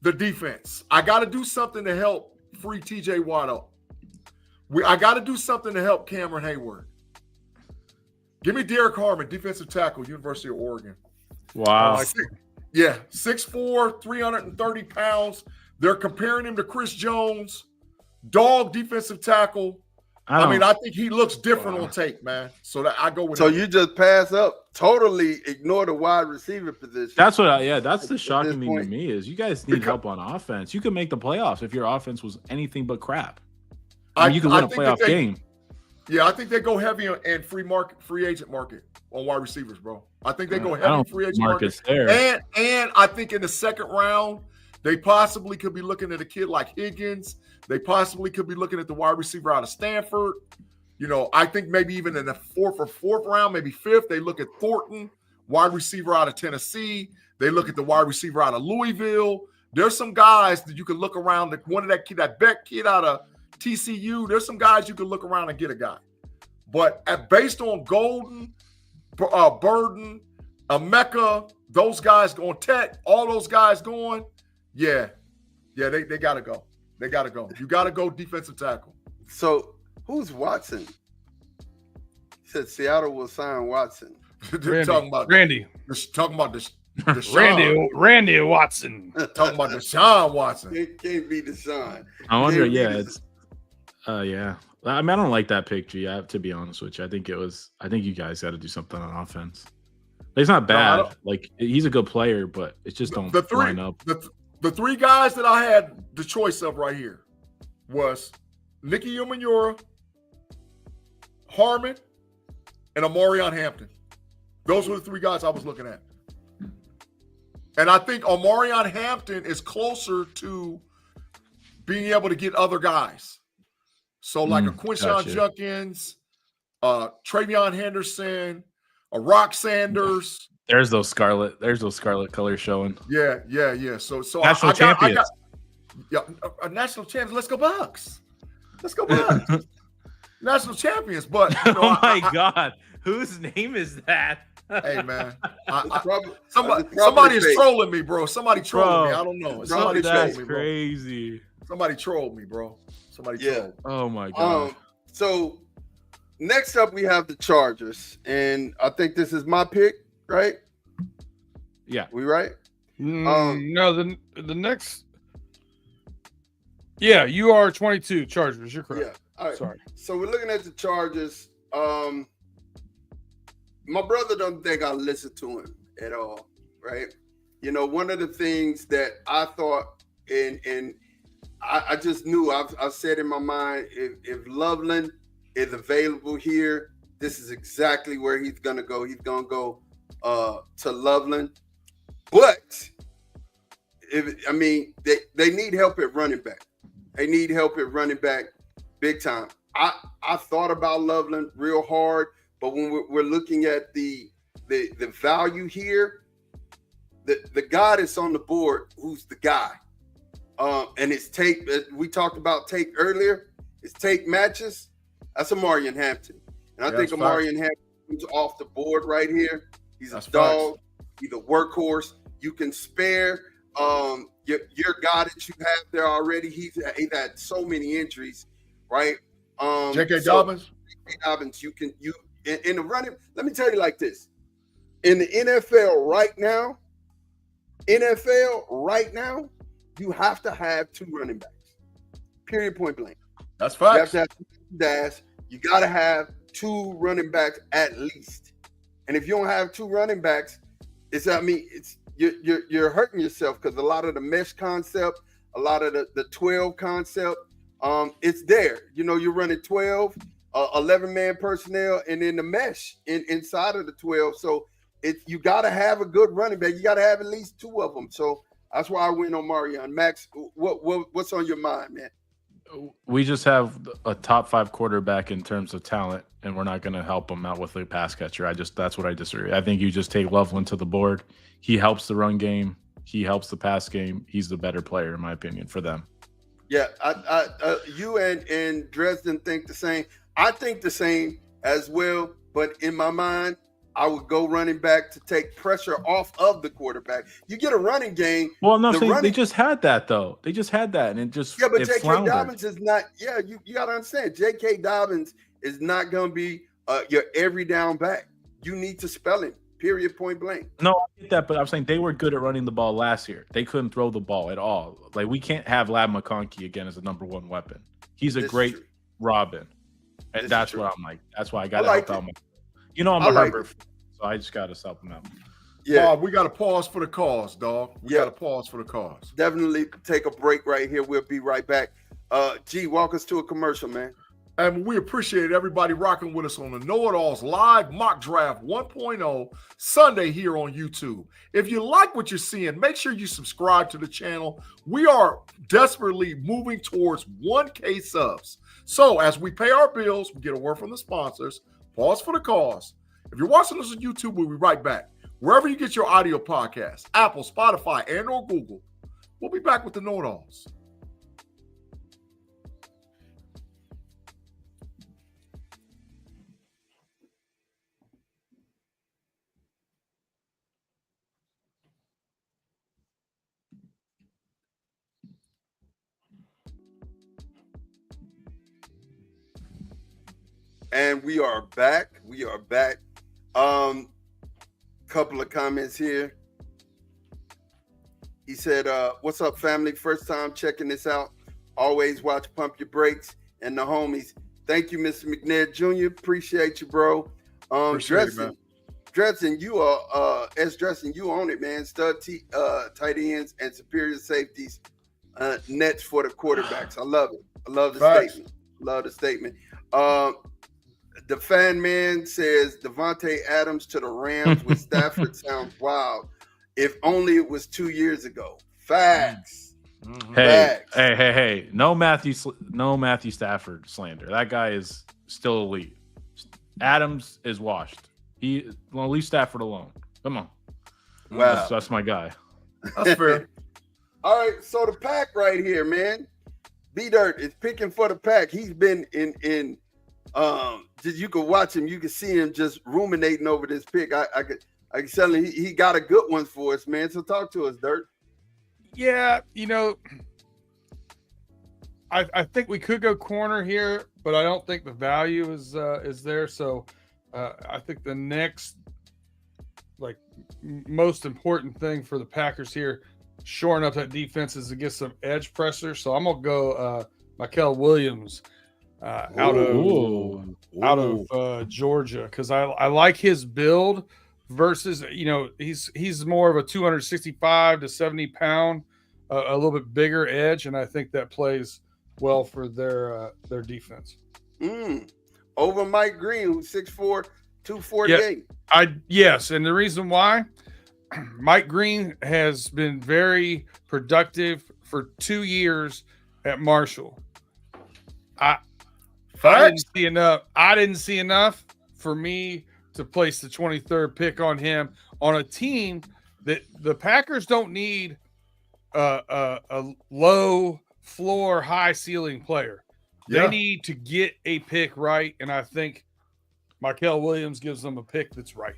the defense. I got to do something to help free TJ Watt up. I got to do something to help Cameron Hayward. Give me Derek Harmon, defensive tackle, University of Oregon.
Wow.
6'4", 330 pounds. They're comparing him to Chris Jones, dog defensive tackle. I think he looks different on tape, man. So that I go with.
So
him.
you just pass up, totally ignore the wide receiver position.
That's what. That's the shocking thing to me is you guys need help on offense. You can make the playoffs if your offense was anything but crap. You can win a playoff game.
Yeah, I think they go heavy in free agent market on wide receivers, bro. I think they go heavy in free agent market there. And I think in the second round, they possibly could be looking at a kid like Higgins. They possibly could be looking at the wide receiver out of Stanford. I think maybe even in the fourth round, maybe fifth, they look at Thornton, wide receiver out of Tennessee. They look at the wide receiver out of Louisville. There's some guys that you can look around. One of that Beck kid out of TCU. There's some guys you can look around and get a guy. But based on Golden, Burden, Emeka, those guys going Tech, all those guys going, they got to go. They got to go. You got to go defensive tackle.
So who's Watson? He said Seattle will sign Watson.
Talking about
Randy.
Talking about this.
Randy Watson.
Talking about Deshaun Watson.
It can't be Deshaun.
I wonder. It's. Yeah. I mean, I don't like that pick, G. I have to be honest with you. I think you guys got to do something on offense. He's not bad. He's a good player, but it just don't line up.
The three guys that I had the choice of right here was Nicky Umanura, Harmon, and Omarion Hampton. Those were the three guys I was looking at. And I think Omarion Hampton is closer to being able to get other guys. So like a Quinshawn Judkins, Travion Henderson, a Rock Sanders.
There's those scarlet colors showing.
Yeah. So
national champions.
National champions. Let's go Bucks. National champions. But
God, whose name is that?
Hey man, somebody is trolling me, bro. Somebody trolling me. I don't know. Somebody
that's crazy.
Somebody trolled me, bro. Somebody trolled.
Oh my God.
So next up we have the Chargers, and I think this is my pick, right?
Yeah.
We right?
No, the next. Yeah, you are 22 Chargers. You're correct.
Yeah. All right.
Sorry.
So we're looking at the Chargers. My brother don't think I listen to him at all, right? One of the things that I thought, and I just knew, I've said in my mind, if Loveland is available here, this is exactly where he's going to go. He's going to go to Loveland. But, they need help at running back. They need help at running back big time. I thought about Loveland real hard, but when we're looking at the value here, the guy that's on the board, who's the guy, and his tape, we talked about tape earlier, his tape matches, that's Omarion Hampton. And I think Omarion Hampton's off the board right here. He's a dog. He's a workhorse. You can spare your guy that you have there already. He's had so many injuries, right?
J.K. Dobbins.
J.K. Dobbins, you in the running. Let me tell you like this: in the NFL right now, you have to have two running backs. Period. Point blank.
That's facts.
You have to have two dash. You got to have two running backs at least. And if you don't have two running backs, you're hurting yourself, because a lot of the mesh concept, a lot of the 12 concept, it's there. You're running 12, 11-man personnel, and then the mesh inside of the 12. So you got to have a good running back. You got to have at least two of them. So that's why I went on Marion. Max, what's on your mind, man?
We just have a top 5 quarterback in terms of talent, and we're not going to help him out with a pass catcher. That's what I disagree. I think you just take Loveland to the board. He helps the run game. He helps the pass game. He's the better player, in my opinion, for them.
Yeah, you and Dresden think the same. I think the same as well, but in my mind, I would go running back to take pressure off of the quarterback. You get a running game.
Well, I'm not saying they just had that, though. They just had that, and it just
but J.K. Dobbins is not. Yeah, you got to understand. J.K. Dobbins is not going to be your every down back. you need to spell him. Period. Point blank.
No, I get that, but I'm saying they were good at running the ball last year. They couldn't throw the ball at all. Like, we can't have Lab McConkey again as a number one weapon. He's a great Robin, and that's what I'm like. That's why I got to help out. I'm a Herbert, so I just got to help him out.
Yeah, we got to pause for the cause, dog. We got to pause for the cause.
Definitely take a break right here. We'll be right back. G, walk us to a commercial, man.
And we appreciate everybody rocking with us on the KnoItAllz Live Mock Draft 1.0 Sunday here on YouTube. If you like what you're seeing, make sure you subscribe to the channel. We are desperately moving towards 1K subs. So as we pay our bills, we get a word from the sponsors. Pause for the cause. If you're watching us on YouTube, we'll be right back. Wherever you get your audio podcasts, Apple, Spotify, and or Google, we'll be back with the KnoItAllz.
And we are back. Couple of comments here. He said, what's up, family? First time checking this out. Always watch Pump Your Brakes and the homies. Thank you, Mr. McNair Jr. Appreciate you, bro. Dresden, you are Dresden, you own it, man. Stud tight ends and superior safeties, nets for the quarterbacks. I love it. I love the statement. The fan man says Devontae Adams to the Rams with Stafford sounds wild. If only it was 2 years ago. Facts.
Hey. No Matthew Stafford slander. That guy is still elite. Adams is washed. Leave Stafford alone. Come on.
Wow.
That's my guy.
That's fair.
All right, so the pack right here, man. B-Dirt is picking for the pack. He's been in you can watch him, you can see him just ruminating over this pick. I can tell him he got a good one for us, man. So talk to us, Dirt.
Yeah, I think we could go corner here, but I don't think the value is there. So I think the next most important thing for the Packers here, shoring up that defense, is to get some edge pressure. So I'm gonna go Michael Williams out of Georgia, because I like his build versus he's more of a 265 to 70 pound, a little bit bigger edge, and I think that plays well for their defense.
Over Mike Green, who's 6'4", 248.
Yes, and the reason why, Mike Green has been very productive for 2 years at Marshall. I didn't see enough for me to place the 23rd pick on him on a team that the Packers don't need a low floor, high ceiling player. They need to get a pick right, and I think Michael Williams gives them a pick that's right.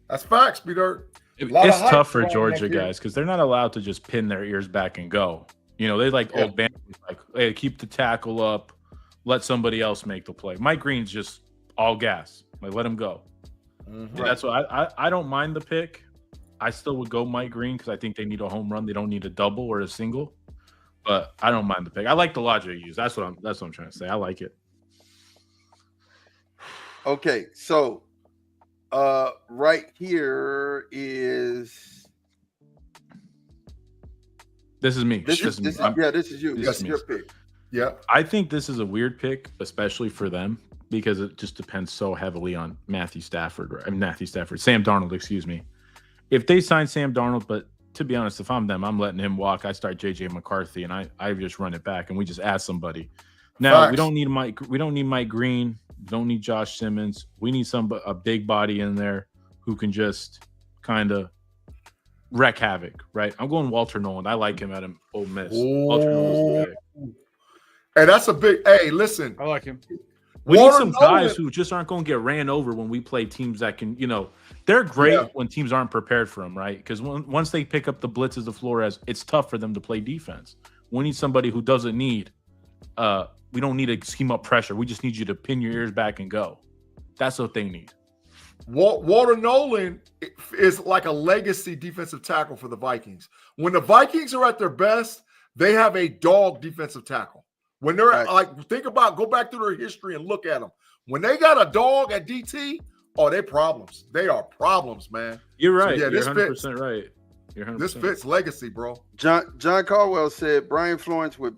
That's facts, Peter.
It's tough for Georgia guys because they're not allowed to just pin their ears back and go. They old band, hey, keep the tackle up, let somebody else make the play. Mike Green's just all gas. Let him go. Mm-hmm. That's what I don't mind the pick. I still would go Mike Green because I think they need a home run. They don't need a double or a single. But I don't mind the pick. I like the logic you use. That's what I'm trying to say. I like it.
Okay, so right here is
this is me.
This is you. This is your pick.
Yeah.
I think this is a weird pick, especially for them, because it just depends so heavily on Sam Darnold, excuse me. If they sign Sam Darnold, but to be honest, if I'm them, I'm letting him walk. I start JJ McCarthy and I just run it back and we just add somebody. Now we don't need Mike Green, we don't need Josh Simmons. We need a big body in there who can just kind of wreak havoc, right? I'm going Walter Nolan. I like him at Ole Miss. Walter Nolan's the guy.
Hey, that's a big. Hey, listen,
I like him.
We need some guys who just aren't going to get ran over when we play teams that can, they're great when teams aren't prepared for them, right? Because once they pick up the blitzes of Flores, it's tough for them to play defense. We need somebody who doesn't need, we don't need to scheme up pressure. We just need you to pin your ears back and go. That's what they need.
Walter Nolan is like a legacy defensive tackle for the Vikings. When the Vikings are at their best, they have a dog defensive tackle. When they're go back through their history and look at them. When they got a dog at DT, they're problems. They are problems, man.
You're right.
So,
You're 100% right.
This fits legacy, bro.
John Caldwell said Brian Flores with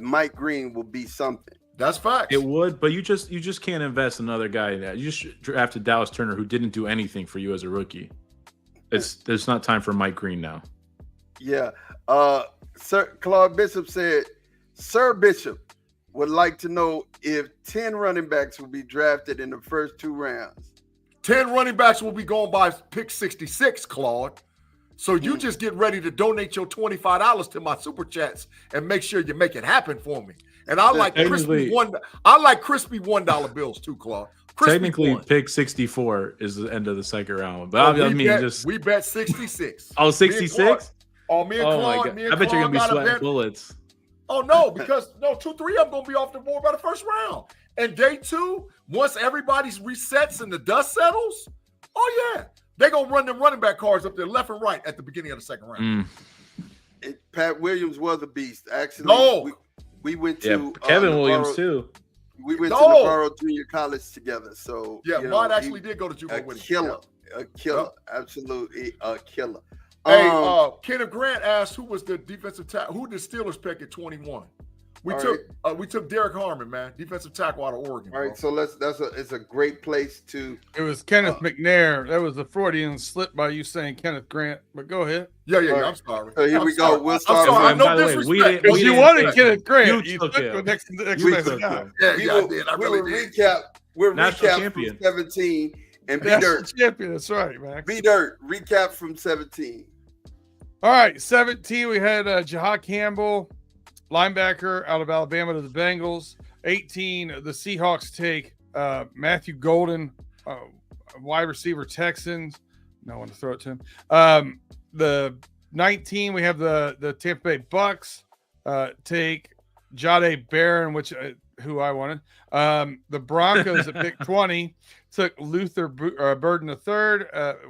Mike Green will be something.
That's facts.
It would, but you just can't invest in another guy in that. You just drafted Dallas Turner, who didn't do anything for you as a rookie. There's not time for Mike Green now.
Yeah. Sir Claude Bishop said, Sir Bishop would like to know if 10 running backs will be drafted in the first 2 rounds.
10 running backs will be going by pick 66, Claude. So you just get ready to donate your $25 to my super chats and make sure you make it happen for me. And I like crispy $1 bills too, Claude.
Technically, pick 64 is the end of the second round. But
we bet 66.
Oh, 66?
Me and Claude.
I bet you're gonna be sweating bullets.
Oh no, because 2-3 of them gonna be off the board by the first round. And day 2, once everybody's resets and the dust settles, they're gonna run them running back cards up there left and right at the beginning of the second round.
Pat Williams was a beast. Actually, we went to
Kevin Williams too.
We went to Navarro Junior College together. So
mine actually did go to JUCO with him.
A killer, absolutely a killer.
Hey, Kenneth Grant asked who was the defensive tackle, who did the Steelers pick at 21? We took Derek Harmon, man, defensive tackle out of Oregon.
All right, so it's a great place to.
It was Kenneth McNair. That was a Freudian slip by you saying Kenneth Grant. But go ahead.
Yeah. I'm sorry.
So here we go. We'll start.
I'm sorry. No disrespect.
Because you wanted Kenneth Grant.
You
took the next guy.
I did. I really did.
We'll recap from 17 and B Dirt.
Champion. That's right, Max.
B Dirt. Recap from 17.
All right, 17. We had Jahad Campbell, linebacker out of Alabama to the Bengals. 18. The Seahawks take Matthew Golden, wide receiver Texans. No one to throw it to him. The 19. We have the Tampa Bay Bucks take Jahdae Barron, who I wanted. The Broncos at pick 20 took Luther Burden III,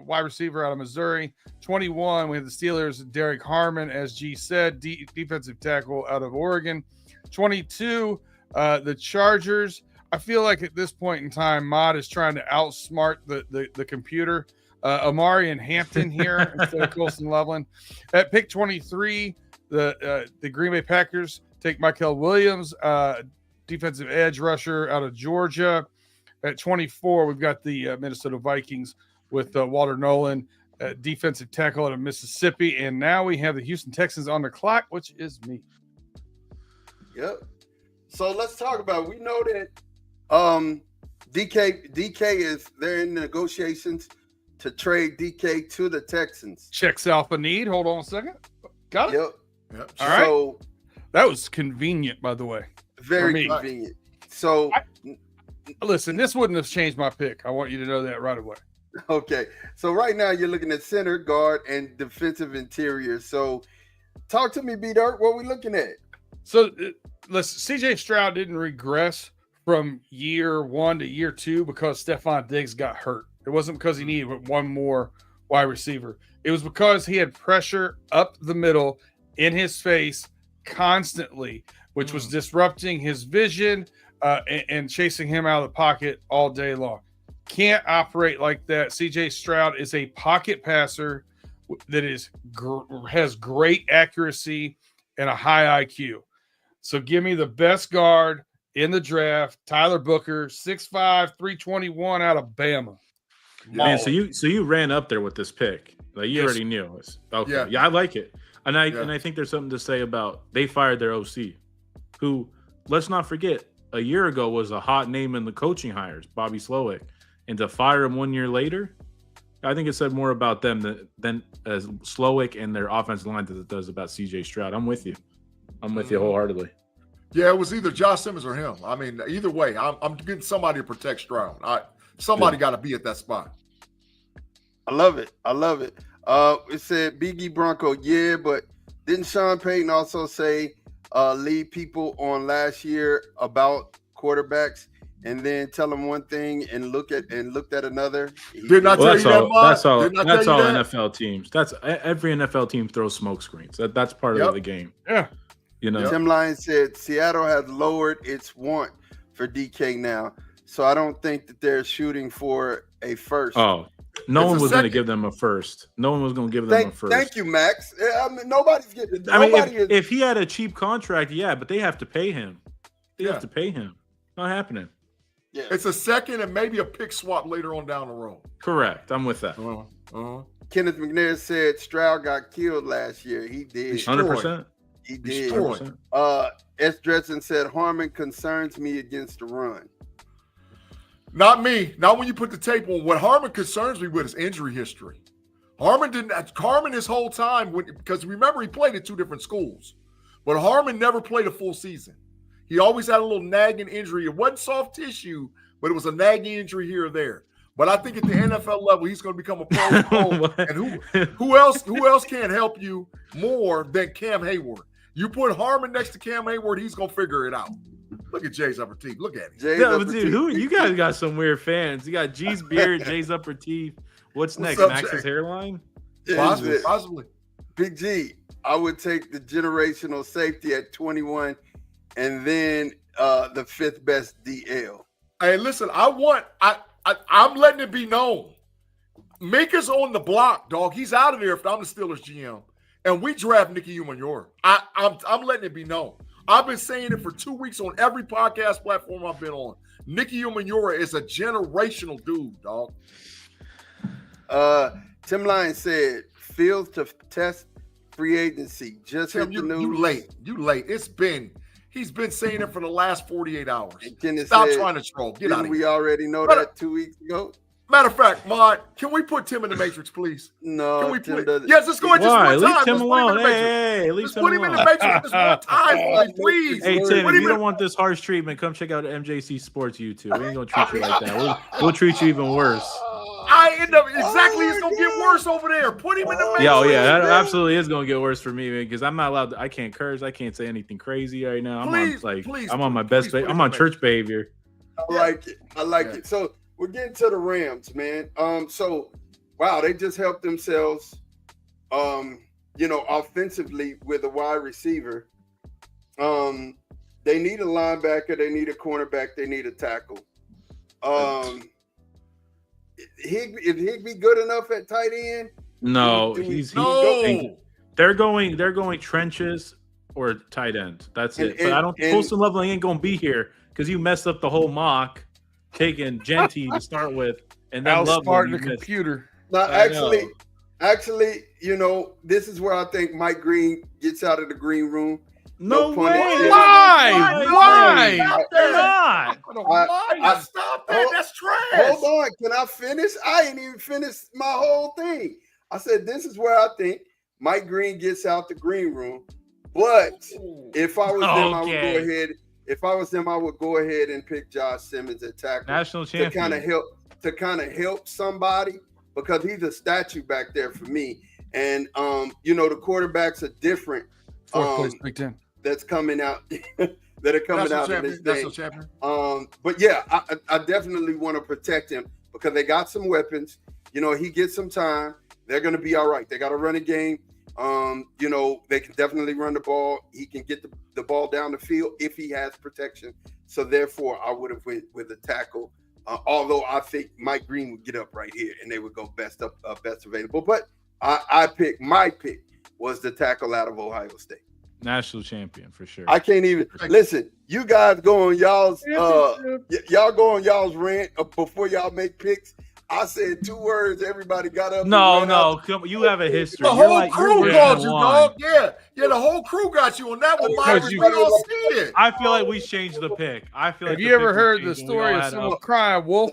wide receiver out of Missouri. 21, we have the Steelers, Derek Harmon, as G said, defensive tackle out of Oregon. 22, the Chargers. I feel like at this point in time, Mod is trying to outsmart the computer. Amari and Hampton here instead of Colson Loveland. At pick 23, the Green Bay Packers take Michael Williams, defensive edge rusher out of Georgia. At 24, we've got the Minnesota Vikings with Walter Nolan, defensive tackle out of Mississippi. And now we have the Houston Texans on the clock, which is me.
Yep. So let's talk about it. We know that DK is they're in negotiations to trade DK to the Texans.
Checks out the need. Hold on a second. Got it?
Yep.
All right.
So
that was convenient, by the way.
Very convenient. So
listen, this wouldn't have changed my pick. I want you to know that right away.
Okay. So right now you're looking at center, guard, and defensive interior. So talk to me, B-Dirt. What are we looking at?
So listen, CJ Stroud didn't regress from year 1 to year 2 because Stephon Diggs got hurt. It wasn't because he needed one more wide receiver. It was because he had pressure up the middle in his face constantly, which was disrupting his vision and chasing him out of the pocket all day long. Can't operate like that. CJ Stroud is a pocket passer that has great accuracy and a high IQ. So give me the best guard in the draft, Tyler Booker, 6'5", 321 out of Bama.
Man, so you ran up there with this pick. Like you already knew. Okay. Yeah, I like it. And I think there's something to say about they fired their OC, who, let's not forget, a year ago was a hot name in the coaching hires, Bobby Slowick. And to fire him 1 year later, I think it said more about them than as Slowick and their offensive line than it does about CJ Stroud. I'm with you. I'm with you wholeheartedly.
Yeah, it was either Josh Simmons or him. I mean, either way, I'm getting somebody to protect Stroud. Somebody got to be at that spot.
I love it. It said Biggie Bronco, but didn't Sean Payton also say lead people on last year about quarterbacks? and then tell him one thing and looked at another.
Did not tell you that, Mod?
That's all.
Didn't I
That's
tell
all
you that?
NFL teams. That's every NFL team throws smoke screens. That's part
Yep.
of the game.
Yeah.
You know.
Tim Lyon said Seattle has lowered its want for DK now, so I don't think that they're shooting for a first.
Oh, no
It's
one
a
was going to
second.
give them a first. No one was going to give them a first.
Thank you, Max. I mean, nobody's getting.
I mean,
nobody is.
if he had a cheap contract, yeah, but they have to pay him. They
Yeah.
have to pay him. Not happening.
Yeah.
It's a second and maybe a pick swap later on down the road.
Correct. I'm with that.
Kenneth McNair said Stroud got killed last year. He did.
100%.
He did.
100%.
S. Dresden said Harmon concerns me against the run.
Not me. Not when you put the tape on. What Harmon concerns me with is injury history. Harmon his whole time, because remember he played at two different schools, but Harmon never played a full season. He always had a little nagging injury. It wasn't soft tissue, but it was a nagging injury here or there. But I think at the NFL level, he's going to become a pro. And who else can't help you more than Cam Hayward? You put Harmon next to Cam Hayward, he's going to figure it out. Look at Jay's upper teeth. Look at him.
Yeah, but dude, you guys got some weird fans. You got G's beard, Jay's upper teeth. What's next?
up,
Max's
Jay?
hairline?
Possibly.
Big G, I would take the generational safety at 21 and then the fifth best DL.
Hey, listen, I'm letting it be known. Minka's on the block, dog. He's out of there if I'm the Steelers GM. And we draft Nicky Umanure. I'm letting it be known. I've been saying it for 2 weeks on every podcast platform I've been on. Nicky Umanure is a generational dude, dog.
Tim Lyon said, field to test free agency. Just
Tim,
hit the news.
You late. He's been saying it for the last 48 hours.
And Kenneth
Stop
said,
trying to troll. Get
didn't
out of
we
here.
already know
Matter-
that 2 weeks ago?
Matter of fact, Mod, can we put Tim in the Matrix, please?
No,
Can we
Tim
please?
doesn't.
Yes, let's go ahead just
Why?
one
Leave
time.
Tim
Let's put him in
alone.
the Matrix.
Hey, leave
Let's
Tim
put him in the
alone.
Matrix this one time, for me, please.
Hey,
Put
Tim,
him
if you
in-
don't want this harsh treatment, come check out MJC Sports YouTube. We ain't going to treat you like that. We'll treat you even worse.
I end up exactly. It's gonna get worse over there. Put him in the Matrix.
Yeah, oh yeah, that absolutely is gonna get worse for me, man. Because I'm not allowed. I can't curse. I can't say anything crazy right now. I'm on my best.
please
I'm on
put
church behavior.
I like it. I like it. So we're getting to the Rams, man. So wow, they just helped themselves, offensively with a wide receiver. They need a linebacker, they need a cornerback, they need a tackle. Is Higbee good enough at tight end?
No,
No.
They're going trenches or tight end. That's it. But I don't. Colson Loveland ain't gonna be here because you messed up the whole mock, taking Genty to start with, and then
Outsmarting
Loveland.
the
you missed.
computer.
Now,
I
actually, this is where I think Mike Green gets out of the green room.
No
No pun
way.
intended.
Why?
Stop
They're
that.
not.
Stop that. That's trash.
Hold on, can I finish? I ain't even finished my whole thing. I said this is where I think Mike Green gets out the green room. But if I was them, I would go ahead. If I was them, I would go ahead and pick Josh Simmons at tackle
National
to
champion.
kind of help somebody because he's a statue back there for me. And the quarterbacks are different.
Fourth place, Big Ten.
That's coming out that are coming out in this
National
thing.
champion.
But yeah, I definitely want to protect him because they got some weapons. He gets some time. They're going to be all right. They got a running game. They can definitely run the ball. He can get the ball down the field if he has protection. So therefore, I would have went with a tackle. Although I think Mike Green would get up right here and they would go best available. But my pick was the tackle out of Ohio State.
National champion for sure.
I can't even listen. You guys go on y'all's y'all go on y'all's rant before y'all make picks. I said 2 words. Everybody got up.
No. Come, you have a history.
The whole crew called you, dog. Yeah, the whole crew got you on that one.
Because
We all see it.
I feel like we changed the pick. I feel like
Have you ever heard the story of someone crying wolf?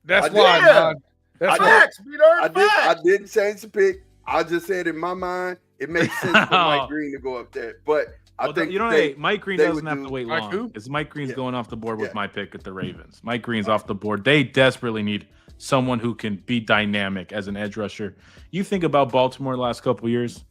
That's why,
did.
man. That's why.
Facts, Peter.
I didn't change the pick. I just said in my mind it makes sense for Mike Green to go up there. But I think
Mike Green
they
doesn't
would
have
do-
to wait
Mike
long.
who?
Because Mike Green's going off the board with
Yeah.
my pick at the Ravens. Mike Green's off the board. They desperately need someone who can be dynamic as an edge rusher. You think about Baltimore the last couple of years,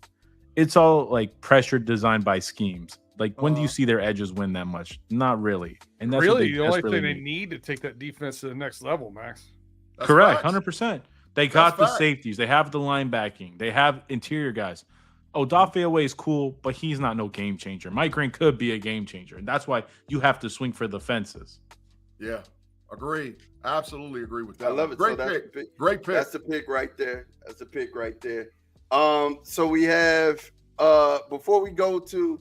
it's all like pressure designed by schemes. Like, when do you see their edges win that much? Not really. And that's
really the only
desperately
thing they need to take that defense to the next level, Max.
That's
Correct,
facts.
100%. They got the
facts.
safeties. They have the linebacking. They have interior guys. Odafe Away is cool, but he's not no game changer. Mike Green could be a game changer, and that's why you have to swing for the fences.
Yeah, agreed. Absolutely agree with that.
I love it.
Great
So that's
pick.
the pick.
Great pick.
That's the pick right there. That's the pick right there. So we have before we go to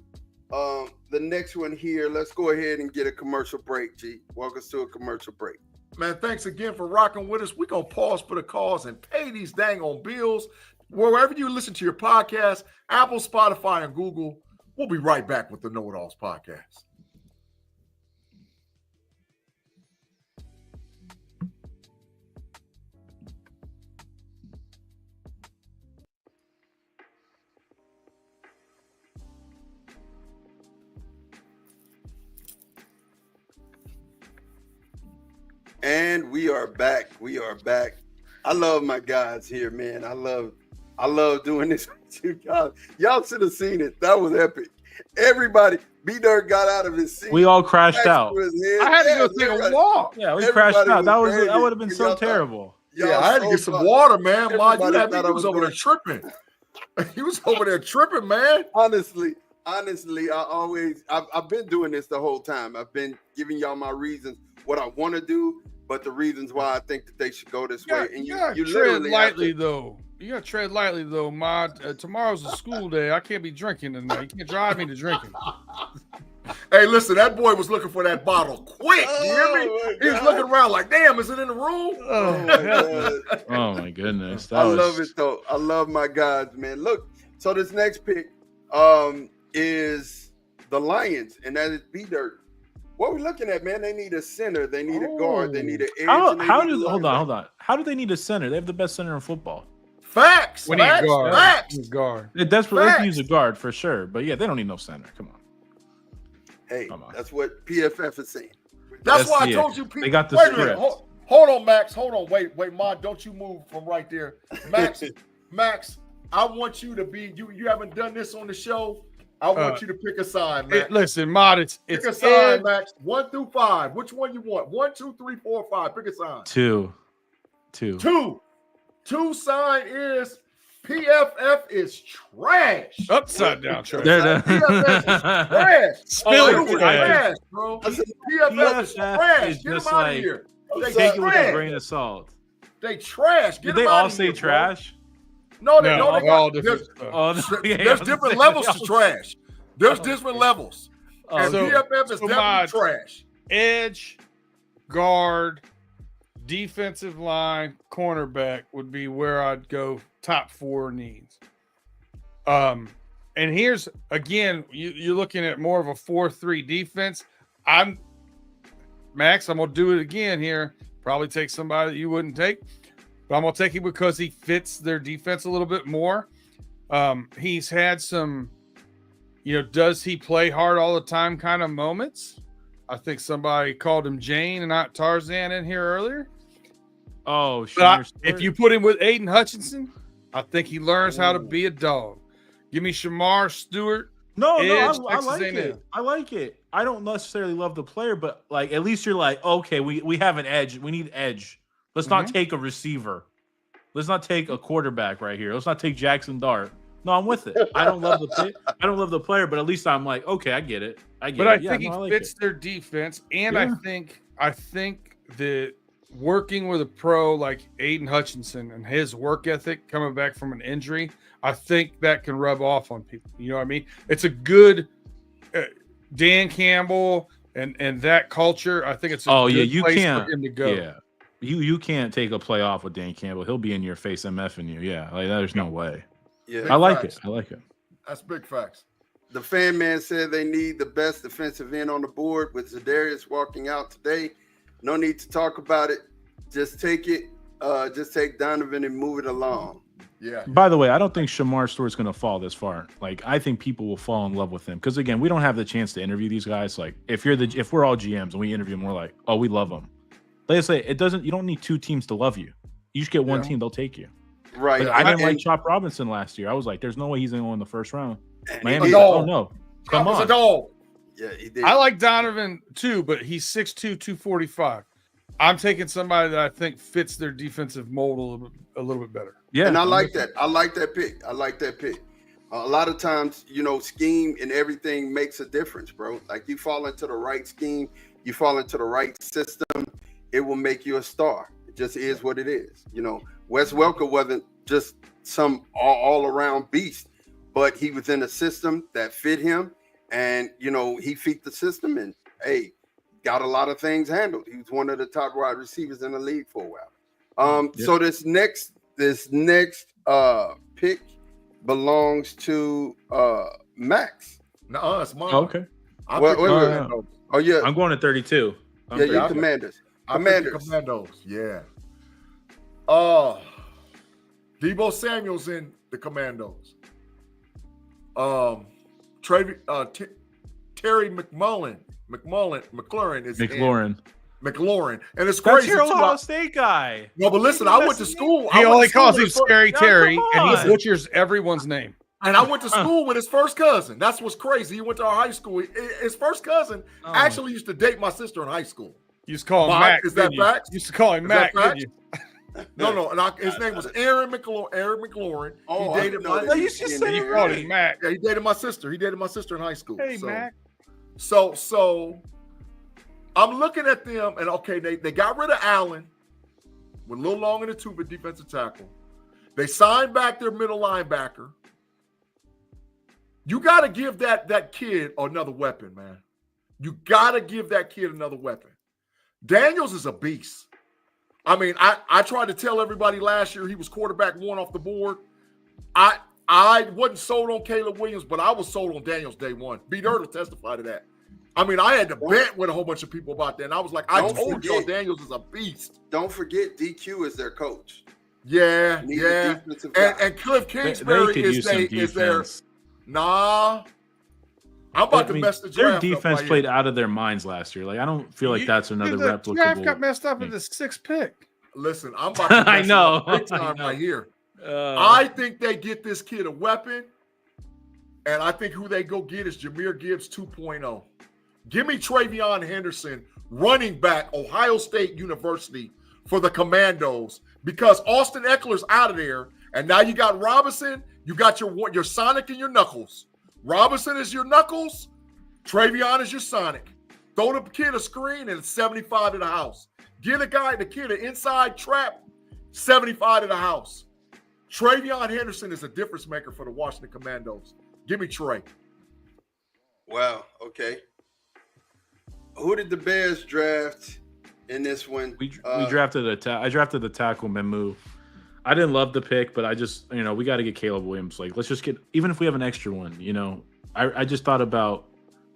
the next one here, let's go ahead and get a commercial break. G, walk us to a commercial break.
Man, thanks again for rocking with us. We're going to pause for the calls and pay these dang on bills. Wherever you listen to your podcast, Apple, Spotify, and Google. We'll be right back with the KnoItAllz podcast.
And we are back. We are back. I love my guys here, man. I love doing this with you guys. Y'all should have seen it. That was epic. Everybody, B-Dirt got out of his seat.
We all crashed out.
I had to go take a walk.
Yeah, we
Everybody
crashed out. That
was
would have been
crazy.
so
Y'all thought-
terrible.
Yeah, I had to get some water, man. Mind you,
Everybody
had me,
thought I
he was
was
over there tripping. He was over there tripping, man.
Honestly, I've been doing this the whole time. I've been giving y'all my reasons, what I want to do, but the reasons why I think that they should go this way. And
you
you
tread
literally have
lightly,
to-
though. You gotta tread lightly, though, Mod. Tomorrow's a school day. I can't be drinking tonight. You can't drive me to drinking.
Hey, listen, that boy was looking for that bottle quick. You hear me?
Oh, my
He was
God.
looking around like, damn, is it in the room?
Oh my God.
Oh my goodness.
I love it though. I love my guys, man. Look, so this next pick is the Lions, and that is B-Dirt. What we looking at, man? They need a center. They need a guard. They need an edge.
How
and they need a
hold
linebacker.
on. How do they need a center? They have the best center in football.
Facts.
We need
Facts.
guard.
Facts.
We need guard.
They desperately
Facts.
use a guard for sure, but yeah, they don't need no center. Come on.
Hey,
Come on.
that's what PFF is saying.
That's why I
yeah.
told you people.
They got the
wait a minute.
script.
Hold on, Max. Hold on. Wait, Mod, don't you move from right there. Max, I want you to be, you haven't done this on the show. I want you to pick a sign, Max.
Listen, Mod, it's
Pick a
edge.
sign, Max. 1 through 5. Which one you want? 1, 2, 3, 4, 5. Pick a sign.
Two.
2 sign is PFF is trash.
Upside down trash.
PFF is trash.
Spilling
Oh, it's
trash.
trash, bro. PFF is
PFF
trash.
is
Get them
just
out of
like-
here. They
Take it with a
trash.
grain of salt.
They trash. Get
Did
them
they
out
all
of
say
here, bro.
trash?
No, they
No,
don't.
they're all different stuff.
Oh, no, yeah,
There's
I was
different
saying
levels
they
to
all-
trash. There's different levels. And
So-
PFF is
so
definitely
Mod-
trash.
Edge, guard, defensive line, cornerback would be where I'd go. Top 4 needs. And here's again, you're looking at more of a 4-3 defense. Max, I'm gonna do it again here. Probably take somebody that you wouldn't take, but I'm gonna take him because he fits their defense a little bit more. He's had some, does he play hard all the time kind of moments. I think somebody called him Jane and not Tarzan in here earlier.
Oh,
But if you put him with Aiden Hutchinson, I think he learns how to be a dog. Give me Shamar Stewart.
No,
Edge,
I
Texas
like
A&M.
it. I like it. I don't necessarily love the player, but like at least you're like, okay, we have an edge. We need edge. Let's not take a receiver. Let's not take a quarterback right here. Let's not take Jackson Dart. No, I'm with it. I don't love the player, but at least I'm like, okay, I get it. I think
he
like
fits their defense, and I think that working with a pro like Aiden Hutchinson and his work ethic coming back from an injury, I think that can rub off on people. You know what I mean? It's a good Dan Campbell and that culture. I think it's a good
you
place
can't
for him to go.
Yeah, you can't take a play off with Dan Campbell. He'll be in your face MFing you. Yeah, like there's no way.
Yeah,
Big
I like
facts.
it. I like it.
That's big facts.
the fan man said they need the best defensive end on the board with Zadarius walking out today. No need to talk about it. Just take it. Just take Donovan and move it along.
Yeah.
By the way, I don't think Shamar Stewart's going to fall this far. Like, I think people will fall in love with him because again, we don't have the chance to interview these guys. Like, if we're all GMs and we interview them, we're like, oh, we love them. They say you don't need 2 teams to love you. You just get one team, they'll take you.
Right.
Like, I didn't like Chop Robinson last year. I was like, there's no way he's going to go in the first round.
And
Miami,
No.
oh no. Come
It's a
on.
dog.
Yeah, he did.
I like Donovan too, but he's 6'2", 245. I'm taking somebody that I think fits their defensive mold a little bit better.
Yeah,
and I
I'm
like
with
that. I like that pick. I like that pick. A lot of times, scheme and everything makes a difference, bro. Like you fall into the right scheme, you fall into the right system, it will make you a star. It just is what it is. Wes Welker wasn't just some all-around beast, but he was in a system that fit him, and he fit the system, and hey, got a lot of things handled. He was one of the top wide receivers in the league for a while.
Yep.
So this next pick belongs to Max.
No, it's mine.
Oh, okay.
I'm
Wait,
picking
wait.
Commandos.
Oh yeah,
I'm going to 32.
yeah, you
I'm-
Commanders.
I'm picking
Commanders.
Commandos. Yeah. Debo Samuel's in the Commandos. Terry McLaurin is in McLaurin, and it's
That's
crazy.
your
too.
Ohio State guy.
No, but listen, I went to school.
He only calls him
with
Scary
No,
Terry,
come
and he
on.
butchers everyone's name.
and I went to school with his first cousin. That's what's crazy. He went to our high school. His first cousin
Oh.
actually used to date my sister in high school.
You used to call him
Mike,
Mac.
is that
didn't you?
facts?
You used to call him
Is
Mac,
that
didn't
facts?
you?
No, and his name was Aaron McLaurin.
Oh,
He
I
dated
didn't know
my
that.
No, you just said
You
it
called
right.
him Mac.
Yeah, he dated my sister. He dated my sister in high school.
Hey,
so,
Mac.
So I'm looking at them, and okay, they got rid of Allen with a little long in the tooth at defensive tackle. They signed back their middle linebacker. You got to give that kid another weapon, man. You got to give that kid another weapon. Daniels is a beast. I mean, I tried to tell everybody last year he was quarterback one off the board. I wasn't sold on Caleb Williams, but I was sold on Daniels day one. B. Dirt will testify to that. I mean, I had to bet with a whole bunch of people about that, and I was like, I
Don't
told y'all
forget.
Daniels is a beast.
Don't forget, DQ is their coach.
Yeah,
Need a
yeah.
defensive guy.
And Cliff
They
Kingsbury
could use some
is their
defense.
nah. I'm about
I
to
mean,
mess the
their
draft up
defense
right
played
here.
out of their minds last year. Like I don't feel like that's another
The draft got
replicable.
messed up
thing.
in the 6th pick.
Listen, I'm about to mess
I
it
know.
up big time
I know.
right here.
Uh,
I think they get this kid a weapon, and I think who they go get is Jahmyr Gibbs 2.0. Give me Travion Henderson, running back, Ohio State University for the Commandos, because Austin Eckler's out of there, and now you got Robinson. You got your Sonic and your Knuckles. Robinson is your Knuckles. Travion is your Sonic. Throw the kid a screen and it's 75 to the house. Give the kid an inside trap, 75 to the house. Travion Henderson is a difference maker for the Washington Commandos. Give me Trey.
Wow. Okay. Who did the Bears draft in this one?
we drafted I drafted the tackle Memu. I didn't love the pick, but I just we got to get Caleb Williams. Like let's just get, even if we have an extra one. I just thought about.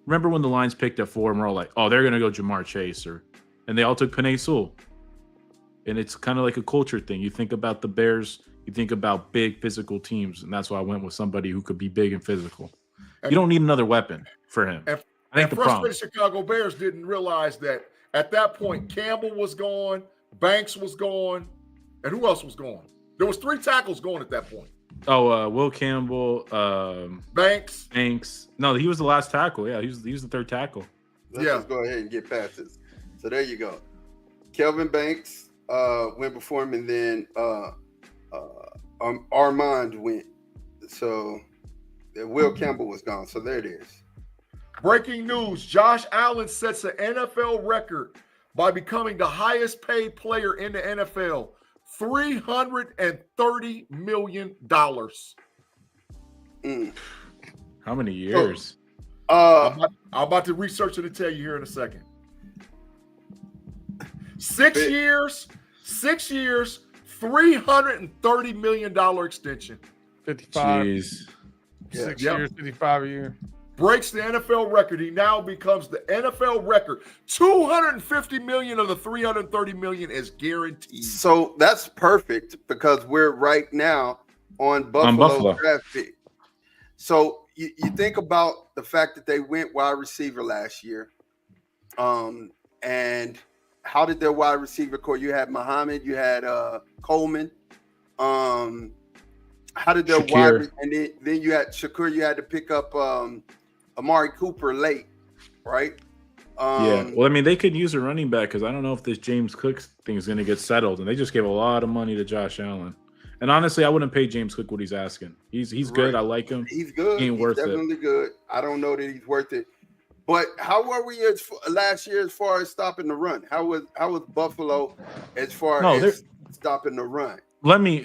Remember when the Lions picked at 4 and we're all like, oh, they're gonna go Jamar Chase, and they all took Penei Sewell. And it's kind of like a culture thing. You think about the Bears, you think about big physical teams, and that's why I went with somebody who could be big and physical. You don't need another weapon for him. I think the problem.
Frustrated Chicago Bears didn't realize that at that point Campbell was gone, Banks was gone, and who else was gone? There was 3 tackles going at that point.
Oh, Will Campbell,
Banks.
No, he was the last tackle. Yeah, he was the 3rd tackle.
Let's just go ahead and get past this. So there you go. Kelvin Banks went before him, and then Armand went. So Will Campbell was gone. So there it is.
Breaking news: Josh Allen sets an NFL record by becoming the highest paid player in the NFL. $330 million.
How many years?
I'm about to research it and tell you here in a second. 6 years, $330 million extension.
55.
Jeez.
6
Yep.
years, 55 a year.
Breaks the NFL record. He now becomes the NFL record. $250 million of the $330 million is guaranteed.
So that's perfect because we're right now on Buffalo draft pick. So you think about the fact that they went wide receiver last year. And how did their wide receiver core? You had Muhammad, you had Coleman. How did their
Shakir.
wide, and then you had Shakur, you had to pick up Amari Cooper late, right?
Yeah. Well, I mean, they could use a running back because I don't know if this James Cook thing is going to get settled, and they just gave a lot of money to Josh Allen. And honestly, I wouldn't pay James Cook what he's asking. He's good. I like him.
He's good.
He ain't worth
definitely good. I don't know that he's worth it. But how were we last year as far as stopping the run? How was Buffalo as far as stopping the run?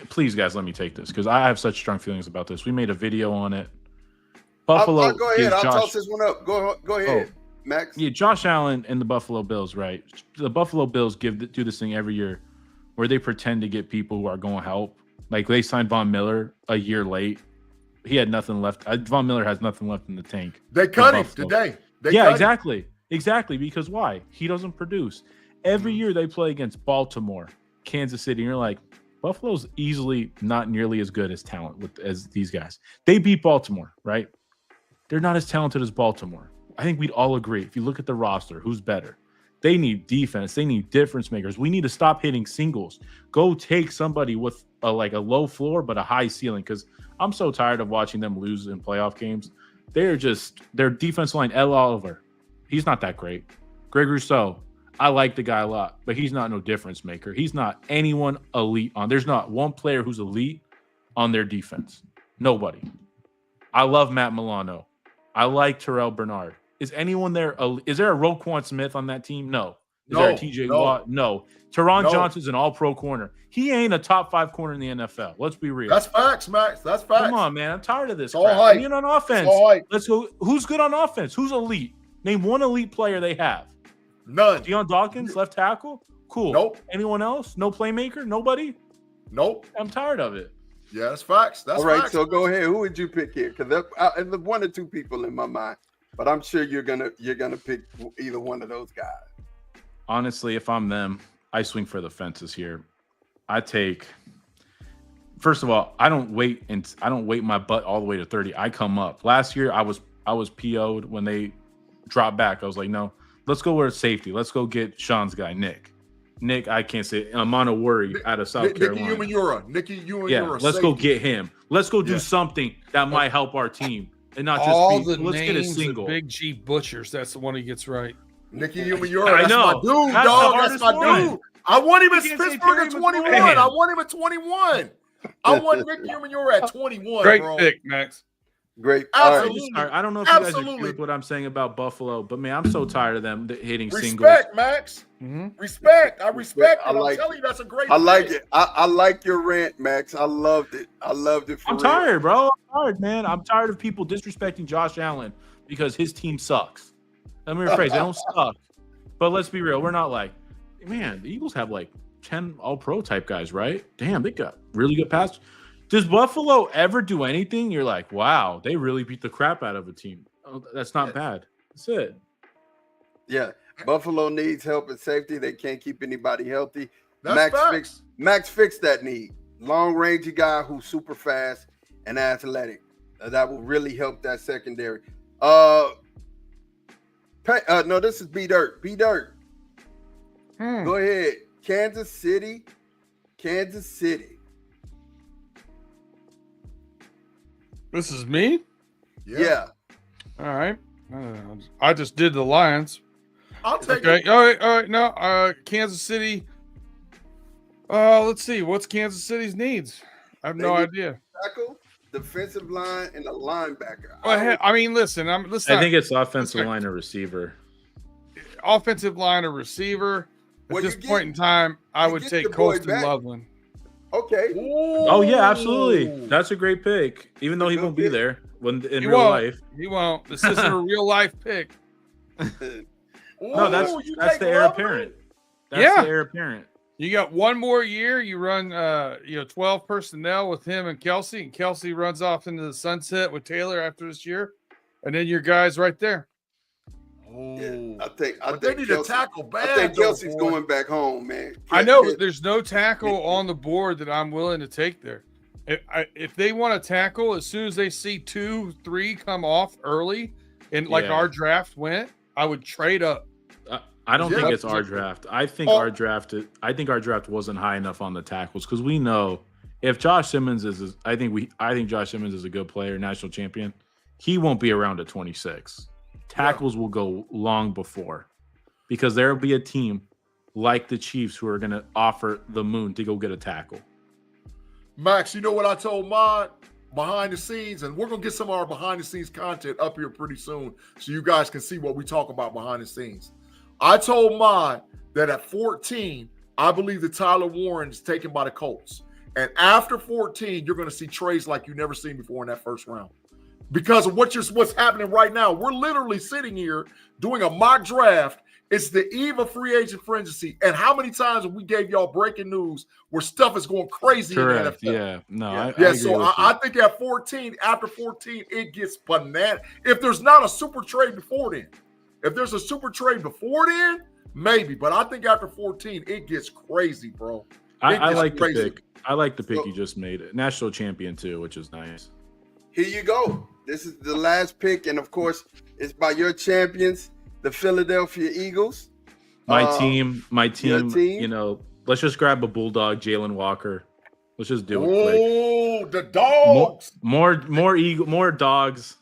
Please, guys, let me take this because I have such strong feelings about this. We made a video on it. Buffalo.
I'll go ahead. I'll toss this one up. Go ahead, Max.
Yeah, Josh Allen and the Buffalo Bills, right? The Buffalo Bills do this thing every year where they pretend to get people who are going to help. Like they signed Von Miller a year late. He had nothing left. Von Miller has nothing left in the tank.
They cut him today.
Exactly. Because why? He doesn't produce. Every year they play against Baltimore, Kansas City, and you're like, Buffalo's easily not nearly as good as talent as these guys. They beat Baltimore, right? They're not as talented as Baltimore. I think we'd all agree. If you look at the roster, who's better? They need defense. They need difference makers. We need to stop hitting singles. Go take somebody with a low floor but a high ceiling because I'm so tired of watching them lose in playoff games. Their defense line, L. Oliver, he's not that great. Greg Rousseau, I like the guy a lot, but he's not no difference maker. He's not anyone elite on. There's not one player who's elite on their defense. Nobody. I love Matt Milano. I like Terrell Bernard. Is anyone there? Is there a Roquan Smith on that team? No. Is there a TJ Watt? No. Teron Johnson's an all-pro corner. He ain't a top 5 corner in the NFL. Let's be real.
That's facts, Max. That's facts.
Come on, man. I'm tired of this.
All hype.
Being on offense. Let's go. Who's good on offense? Who's elite? Name one elite player they have.
None.
Deion Dawkins, left tackle? Cool.
Nope.
Anyone else? No playmaker? Nobody?
Nope.
I'm tired of it.
Yeah, that's facts. That's
all right.
Facts.
So go ahead. Who would you pick here? Because there's one or two people in my mind, but I'm sure you're gonna pick either one of those guys.
Honestly, if I'm them, I swing for the fences here. First of all, I don't wait my butt all the way to 30. I come up. Last year, I was PO'd when they dropped back. I was like, no, let's go with safety. Let's go get Sean's guy, Nick. I can't say I'm on a worry out of South Carolina.
Nicky Umenyiora.
Yeah, let's go get him. Let's go do something that might help our team and not just let's get a single.
Big G Butchers. That's the one he gets right.
Nicky Umenyiora. That's
my
dude, dog. That's my dude. I want him at Pittsburgh at 21. I want him at 21. I want Nicky Umenyiora at 21.
Great
bro.
pick, Max.
Great.
Absolutely.
I don't know if you guys agree with what I'm saying about Buffalo, but man, I'm so tired of them hitting singles.
Respect, Max.
Mm-hmm.
Respect. I respect it. I'm telling you, that's a great
I like it. I like your rant, Max. I loved it.
I'm tired, bro. I'm tired, man. I'm tired of people disrespecting Josh Allen because his team sucks. Let me rephrase. They don't suck. But let's be real. We're not like, man, the Eagles have like 10 all-pro type guys, right? Damn, they got really good pass. Does Buffalo ever do anything? You're like, wow, they really beat the crap out of a team. Oh, that's not bad. That's it.
Yeah. Buffalo needs help at safety. They can't keep anybody healthy.
That's
Max fixed that need. Long-rangey guy who's super fast and athletic. That will really help that secondary. No, this is B-Dirt. B-Dirt. Go ahead. Kansas City.
This is me?
Yeah.
All right. I just did the Lions.
I'll take
it. All right. No, Kansas City. Let's see. What's Kansas City's needs? I have no idea.
Tackle, defensive line, and a linebacker.
I mean, listen.
I think it's offensive line or receiver.
Offensive line or receiver. At this point in time, I would take Colston Loveland.
Okay.
Ooh.
Oh yeah, absolutely. That's a great pick. Even though he won't be there in real life.
He won't. This isn't a real life pick.
No, that's the heir apparent. That's the heir apparent.
You got one more year. You run 12 personnel with him and Kelsey runs off into the sunset with Taylor after this year, and then your guys right there.
Yeah, I think
they need to tackle bad.
I think Kelsey's going back home, man.
I know there's no tackle on the board that I'm willing to take there. If they want to tackle, as soon as they see 2-3 come off early, and our draft went, I would trade up.
I don't think it's our draft. I think our draft wasn't high enough on the tackles because we know if Josh Simmons I think Josh Simmons is a good player, national champion. he won't be around at 26. Tackles will go long before, because there will be a team like the Chiefs who are going to offer the moon to go get a tackle.
Max, you know what I told Mod behind the scenes, and we're going to get some of our behind the scenes content up here pretty soon so you guys can see what we talk about behind the scenes. I told Mod that at 14, I believe that Tyler Warren is taken by the Colts. And after 14, you're going to see trades like you've never seen before in that first round. Because of what's happening right now. We're literally sitting here doing a mock draft. It's the eve of free agent frenzy. And how many times have we gave y'all breaking news where stuff is going crazy
Correct.
in the NFL?
Yeah. No,
I
agree
so
with
I think at 14, after 14, it gets bananas. If there's not a super trade before then, if there's a super trade before then, maybe. But I think after 14, it gets crazy, bro.
I like
crazy.
the pick. I like the pick you just made. National champion too, which is nice.
Here you go. This is the last pick, and of course, it's by your champions, the Philadelphia Eagles.
My team.
team?
You know, let's just grab a bulldog, Jalen Walker. Let's just do it quick.
The dogs.
More dogs. More dogs.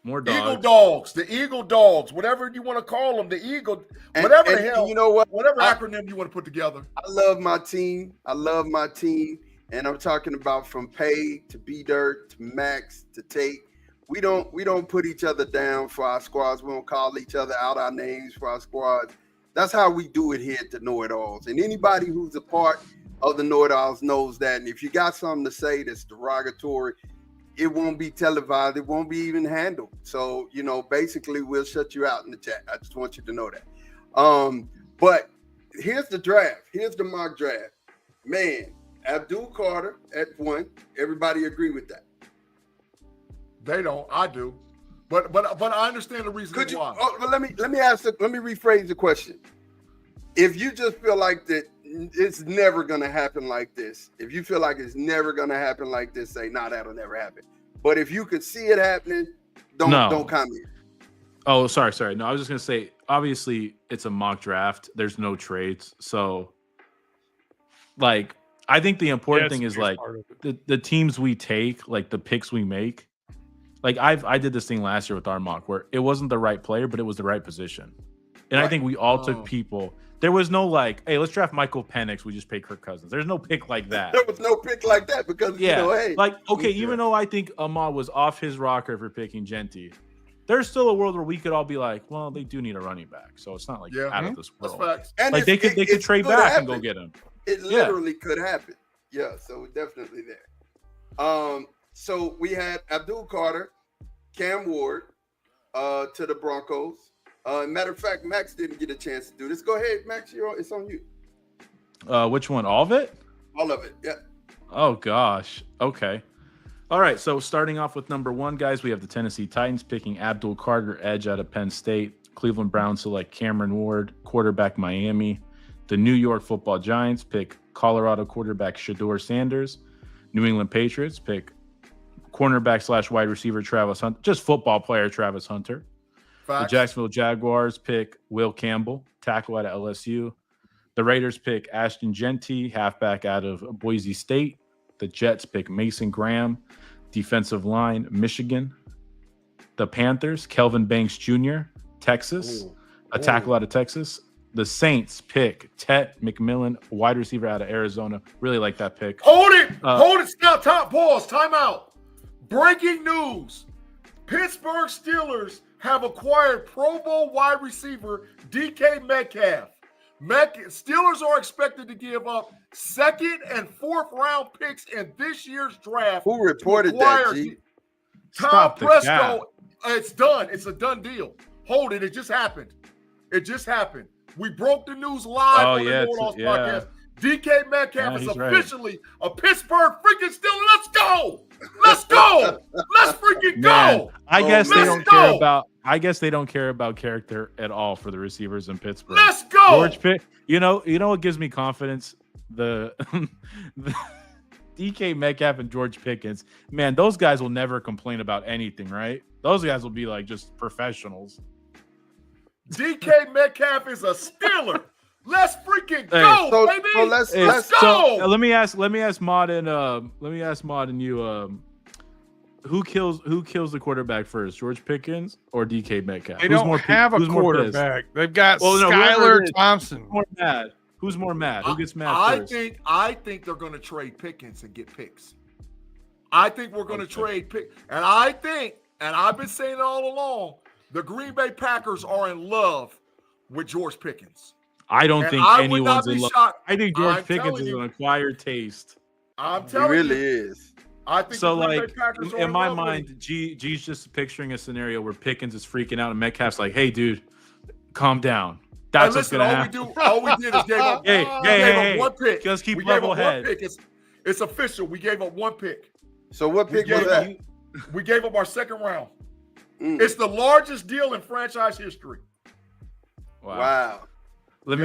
Eagle dogs. The Eagle dogs. Whatever you want to call them. The Eagle. Whatever the hell.
You know what?
Whatever acronym you want to put together.
I love my team. And I'm talking about from Pay to B-Dirt to Max to Tate. We don't put each other down for our squads. We don't call each other out our names for our squads. That's how we do it here at the KnoItAllz. And anybody who's a part of the KnoItAllz knows that. And if you got something to say that's derogatory, it won't be televised. It won't be even handled. So, basically we'll shut you out in the chat. I just want you to know that. But here's the draft. Here's the mock draft. Man, Abdul Carter at 1. Everybody agree with that?
They don't. I do. But I understand the reason why.
But let me rephrase the question. If you just feel like that it's never gonna happen like this, if you feel like it's never gonna happen like this, say, nah, that'll never happen. But if you could see it happening, don't comment.
Oh, sorry. No, I was just gonna say, obviously it's a mock draft. There's no trades. So like, I think the important thing is like the teams we take, like the picks we make. Like I did this thing last year with our mock where it wasn't the right player, but it was the right position. And I think we all took people. There was no like, hey, let's draft Michael Penix. We just pay Kirk Cousins. There's no pick like that.
There was no pick like that because, hey.
Like, okay, even though I think Ahmad was off his rocker for picking Genty, there's still a world where we could all be like, well, they do need a running back. So it's not like out of this world.
That's facts.
And
like they could trade back and go get him.
It literally could happen. Yeah, so definitely there. So we had Abdul Carter, Cam Ward to the Broncos. Matter of fact, Max didn't get a chance to do this. Go ahead, Max. It's on you.
Which one? All of it?
All of it, yeah.
Oh, gosh. Okay. All right, so starting off with number 1, guys, we have the Tennessee Titans picking Abdul Carter, edge out of Penn State. Cleveland Browns select Cameron Ward, quarterback Miami. The New York Football Giants pick Colorado quarterback Shedeur Sanders. New England Patriots pick cornerback / wide receiver Travis Hunter, just football player Travis Hunter.
Facts.
The Jacksonville Jaguars pick Will Campbell, tackle out of LSU. The Raiders pick Ashton Genty, halfback out of Boise State. The Jets pick Mason Graham, defensive line, Michigan. The Panthers, Kelvin Banks Jr., Texas, a tackle out of Texas. The Saints pick Tet McMillan, wide receiver out of Arizona. Really like that pick.
Hold it. Stop. Pause. Time out. Breaking news. Pittsburgh Steelers have acquired Pro Bowl wide receiver DK Metcalf. Steelers are expected to give up 2nd and 4th round picks in this year's draft.
Who reported that, G?
Tom Presco. It's done. It's a done deal. Hold it. It just happened. We broke the news live on the KnoItAllz podcast. DK Metcalf is officially a Pittsburgh freaking Steeler. Let's go. Let's freaking go.
I guess they don't care about. I guess they don't care about character at all for the receivers in Pittsburgh.
Let's go.
George Pitt. You know what gives me confidence? The DK Metcalf and George Pickens. Man, those guys will never complain about anything, right? Those guys will be like just professionals.
DK Metcalf is a Steeler. Let's freaking go, baby.
So let's
go.
So let me ask Mod and you. who kills the quarterback first, George Pickens or DK Metcalf?
They don't have a quarterback. They've got Skylar Thompson.
Who's more mad? Who gets mad first?
I think they're going to trade Pickens and get picks. I think we're going to trade picks. And I think, and I've been saying it all along, the Green Bay Packers are in love with George Pickens.
I don't think anyone's in love. I think George Pickens is an acquired taste.
I'm telling you.
He really is.
I think
so. Like in my mind, G's just picturing a scenario where Pickens is freaking out and Metcalf's like, "Hey, dude, calm down." That's what's gonna happen.
All we did is gave up.
Gave up
one pick.
Just keep level head.
It's official. We gave up one pick.
So what pick was that?
We gave up our second round. It's the largest deal in franchise history.
Wow.
Let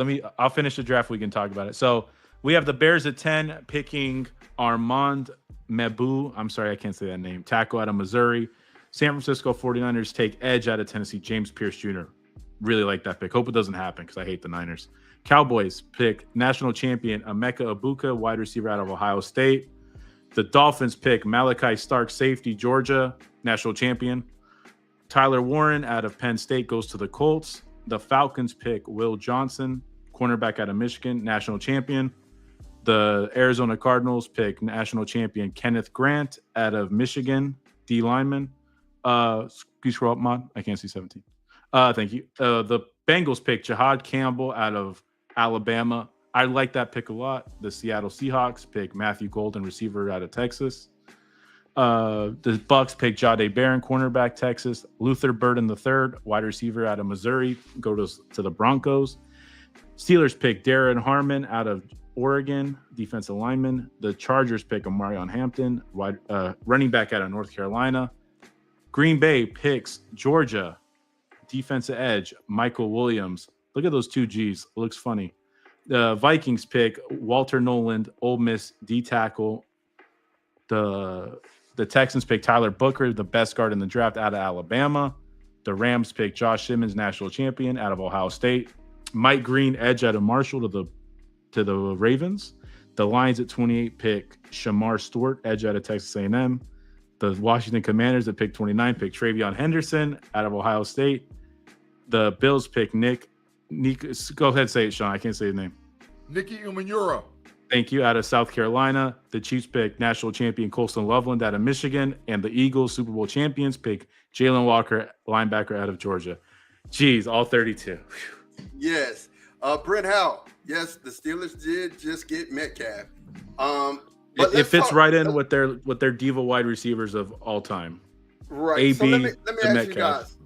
me. I'll finish the draft. We can talk about it. So we have the Bears at 10, picking Armand Mebu. I'm sorry, I can't say that name. Tackle out of Missouri. San Francisco 49ers take edge out of Tennessee. James Pierce Jr. Really like that pick. Hope it doesn't happen because I hate the Niners. Cowboys pick national champion Emeka Ibuka, wide receiver out of Ohio State. The Dolphins pick Malachi Stark, safety, Georgia, national champion. Tyler Warren out of Penn State goes to the Colts. The Falcons pick Will Johnson, cornerback out of Michigan, national champion. The Arizona Cardinals pick national champion Kenneth Grant out of Michigan, D lineman. Can you scroll up, Mod? I can't see 17. Thank you. The Bengals pick Jahad Campbell out of Alabama. I like that pick a lot. The Seattle Seahawks pick Matthew Golden, receiver out of Texas. The Bucks pick Jahdae Barron, cornerback, Texas. Luther Burden III, wide receiver out of Missouri, go to the Broncos. Steelers pick Darren Harmon out of Oregon, defensive lineman. The Chargers pick Omarion Hampton, running back out of North Carolina. Green Bay picks Georgia, defensive edge, Michael Williams. Look at those two G's. It looks funny. The Vikings pick Walter Noland, Ole Miss D tackle. The Texans pick Tyler Booker, the best guard in the draft out of Alabama. The Rams pick Josh Simmons, national champion out of Ohio State. Mike Green, edge out of Marshall to the Ravens. The Lions at 28 pick Shamar Stewart, edge out of Texas A&M. The Washington Commanders at pick 29 pick Travion Henderson out of Ohio State. The Bills pick Nick. Go ahead, say it, Sean. I can't say his name.
Nicky Umanura.
Thank you. Out of South Carolina. The Chiefs pick national champion Colston Loveland out of Michigan. And the Eagles, Super Bowl champions, pick Jalen Walker, linebacker out of Georgia. Jeez, all 32.
Yes. Brent Howell. Yes, the Steelers did just get Metcalf.
It fits right in with their diva wide receivers of all time.
Right.
AB,
so let me ask Metcalf. You guys.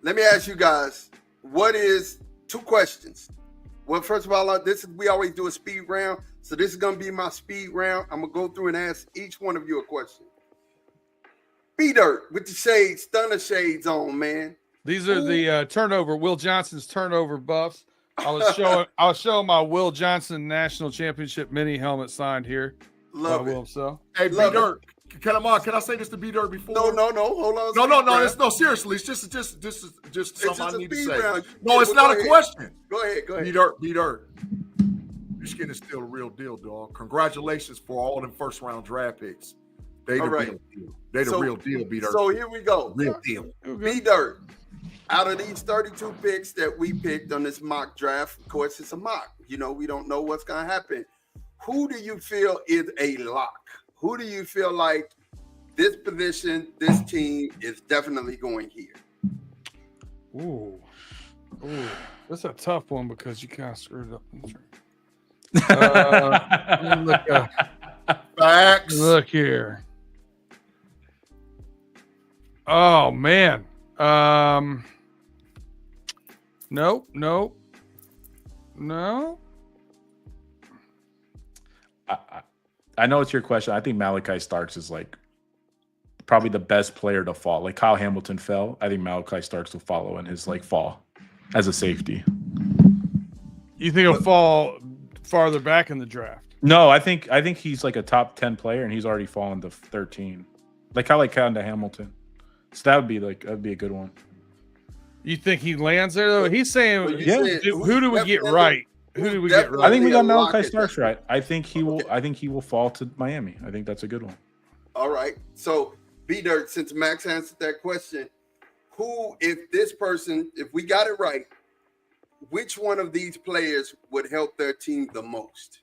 Let me ask you guys. What is two questions? Well, first of all, we always do a speed round, so this is gonna be my speed round. I'm gonna go through and ask each one of you a question. B-Dirt with the shades, stunner shades on, man.
These are the turnover. Will Johnson's turnover buffs. I was showing my Will Johnson National Championship mini helmet signed here.
Love it.
Will, so.
Hey, B-Dirt. Can I say this to B-Dirt before?
No. Hold on.
No. Seriously, it's just something I need to say.
Round.
No, it's not a question.
Go ahead.
B-Dirt. Your skin is still a real deal, dog. Congratulations for all them first round draft picks. They the real deal. They the real deal, B-Dirt.
So here we go.
Real deal.
B-Dirt. Out of these 32 picks that we picked on this mock draft, of course, it's a mock. You know, we don't know what's going to happen. Who do you feel is a lock? Who do you feel like this position, this team is definitely going here?
Ooh, that's a tough one because you kind of screwed up.
Facts.
Look here. Oh man. Nope. No.
I know it's your question. I think Malachi Starks is like probably the best player to fall. Like Kyle Hamilton fell. I think Malachi Starks will follow in his like fall as a safety.
You think he'll fall farther back in the draft?
No, I think he's like a top 10 player and he's already fallen to 13. Like I like Kyle Hamilton. So that'd be a good one.
You think he lands there though? He's saying, who do we get right? Who do we get right?
I think we got Malachi Starks right. I think he will fall to Miami. I think that's a good one.
All right. So B-Dirt, since Max answered that question, if we got it right, which one of these players would help their team the most?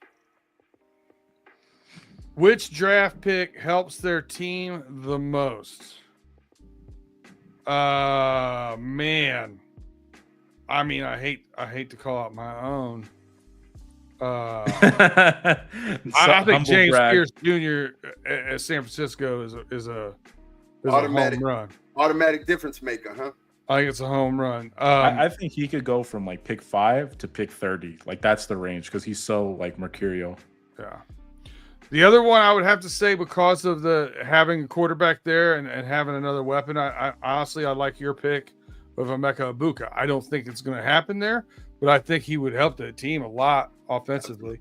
Which draft pick helps their team the most? Man. I mean, I hate to call out my own. I think James Pierce Jr. at San Francisco is a
automatic
home run.
Automatic difference maker, huh?
I think it's a home run.
I think he could go from like pick 5 to pick 30. Like that's the range because he's so like mercurial.
Yeah. The other one I would have to say, because of having a quarterback there and having another weapon, I honestly, I like your pick of Emeka Egbuka. I don't think it's going to happen there, but I think he would help the team a lot offensively.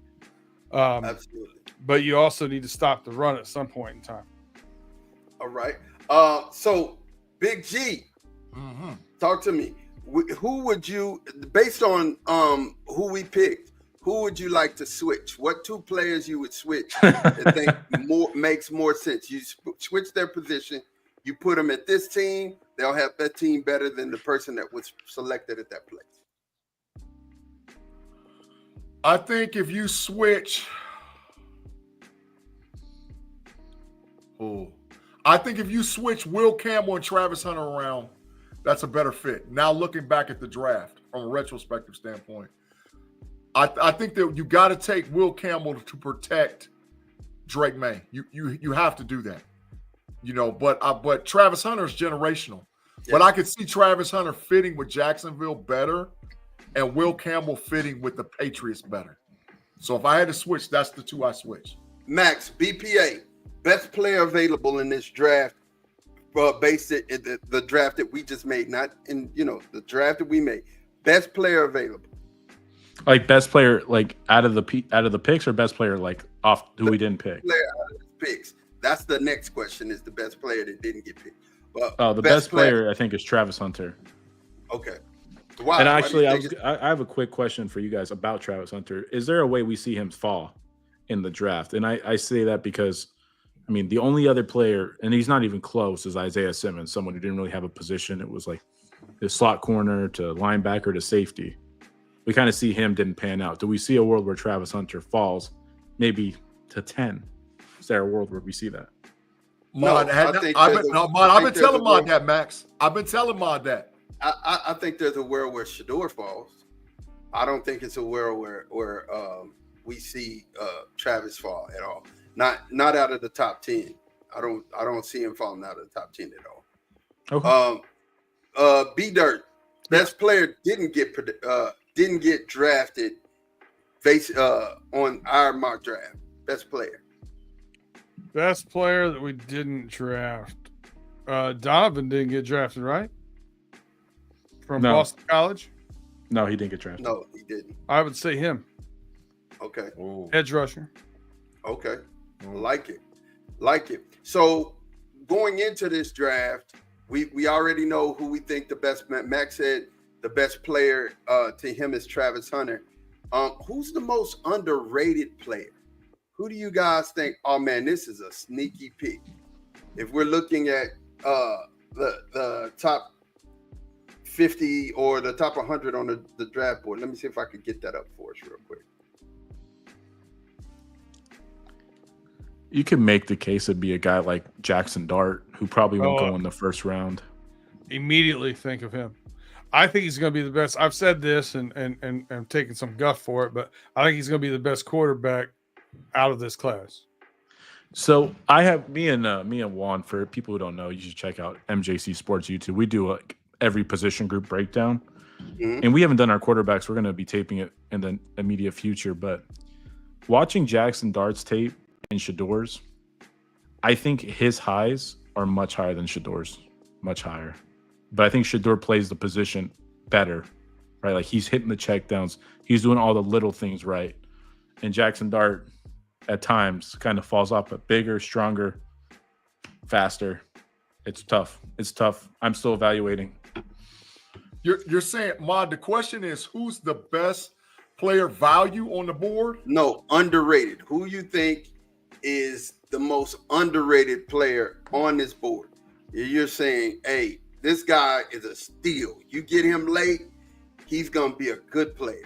Absolutely.
But you also need to stop the run at some point in time.
All right. So Big G, talk to me. Who would you, based on who we picked, who would you like to switch? What 2 players you would switch that think makes more sense? You switch their position, you put them at this team, they'll have that team better than the person that was selected at that place.
I think if you switch, Will Campbell and Travis Hunter around, that's a better fit. Now looking back at the draft from a retrospective standpoint, I think that you got to take Will Campbell to protect Drake May. You have to do that, But Travis Hunter is generational. Yeah. But I could see Travis Hunter fitting with Jacksonville better, and Will Campbell fitting with the Patriots better. So if I had to switch, that's the 2 I switch.
Max, BPA, best player available in this draft, based in the draft that we just made, not in the draft that we made. Best player available.
Like best player, like out of the picks, or best player like off who we didn't pick.
Player out of the picks. That's the next question. Is the best player that didn't get picked?
The best player I think is Travis Hunter.
Okay. Wow.
And actually, I have a quick question for you guys about Travis Hunter. Is there a way we see him fall in the draft? And I say that because, I mean, the only other player, and he's not even close, is Isaiah Simmons, someone who didn't really have a position. It was like the slot corner to linebacker to safety. We kind of see him didn't pan out. Do we see a world where Travis Hunter falls maybe to 10? Is there a world where we see that?
I've been telling Mod that, Max. I've been telling Mod that.
I think there's a world where Shedeur falls. I don't think it's a world where we see Travis fall at all. Not out of the top 10. I don't see him falling out of the top 10 at all. Okay. B-Dirt, best player didn't get drafted based on our mock draft. Best player
that we didn't draft. Donovan didn't get drafted, right? From Boston College?
No, he didn't get drafted.
No, he didn't.
I would say him.
Okay.
Ooh.
Edge rusher.
Okay. Like it. So going into this draft, we already know who we think the best. Max said the best player to him is Travis Hunter. Who's the most underrated player? Who do you guys think? Oh man, this is a sneaky pick. If we're looking at the top 50 or the top 100 on the draft board, let me see if I could get that up for us real quick.
You can make the case it'd be a guy like Jackson Dart, who probably won't go in the first round.
Immediately think of him. I think he's going to be the best. I've said this and I'm taking some guff for it, but I think he's going to be the best quarterback out of this class.
So I have me and Juan. For people who don't know, you should check out MJC Sports YouTube. We do every position group breakdown, and we haven't done our quarterbacks. We're going to be taping it in the immediate future. But watching Jackson Dart's tape and Shedeur's, I think his highs are much higher than Shedeur's, much higher. But I think Shedeur plays the position better, right? Like he's hitting the checkdowns, he's doing all the little things right, and Jackson Dart at times kind of falls off, but bigger, stronger, faster. It's tough. I'm still evaluating.
You're saying, Mod, the question is who's the best player value on the board?
No, underrated. Who you think is the most underrated player on this board? You're saying, hey, this guy is a steal. You get him late, he's gonna be a good player.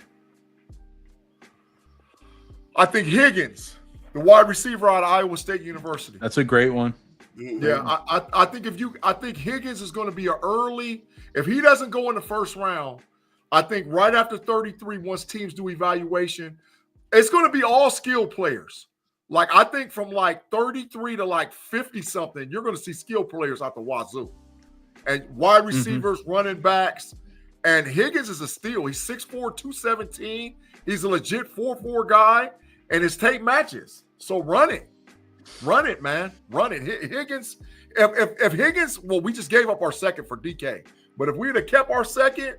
I think Higgins, the wide receiver out of Iowa State University.
That's a great one.
Mm-hmm.
Yeah, I think Higgins is going to be an early. If he doesn't go in the first round, I think right after 33, once teams do evaluation, it's going to be all skilled players. Like I think from like 33 to like 50 something, you're going to see skilled players out the wazoo, and wide receivers, running backs, and Higgins is a steal. He's 6'4", 217. He's a legit 4'4" guy, and his tape matches. So run it, man, run it. Higgins. If Higgins, well, we just gave up our second for DK, but if we'd have kept our second,